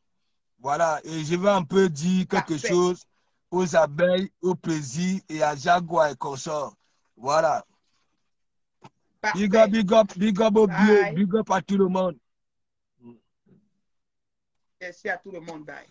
Voilà. Et je veux un peu dire quelque chose aux abeilles, au plaisir et à Jaguar et consorts. Voilà. Big up au bio, big up à tout le monde. Merci à tout le monde. Bye.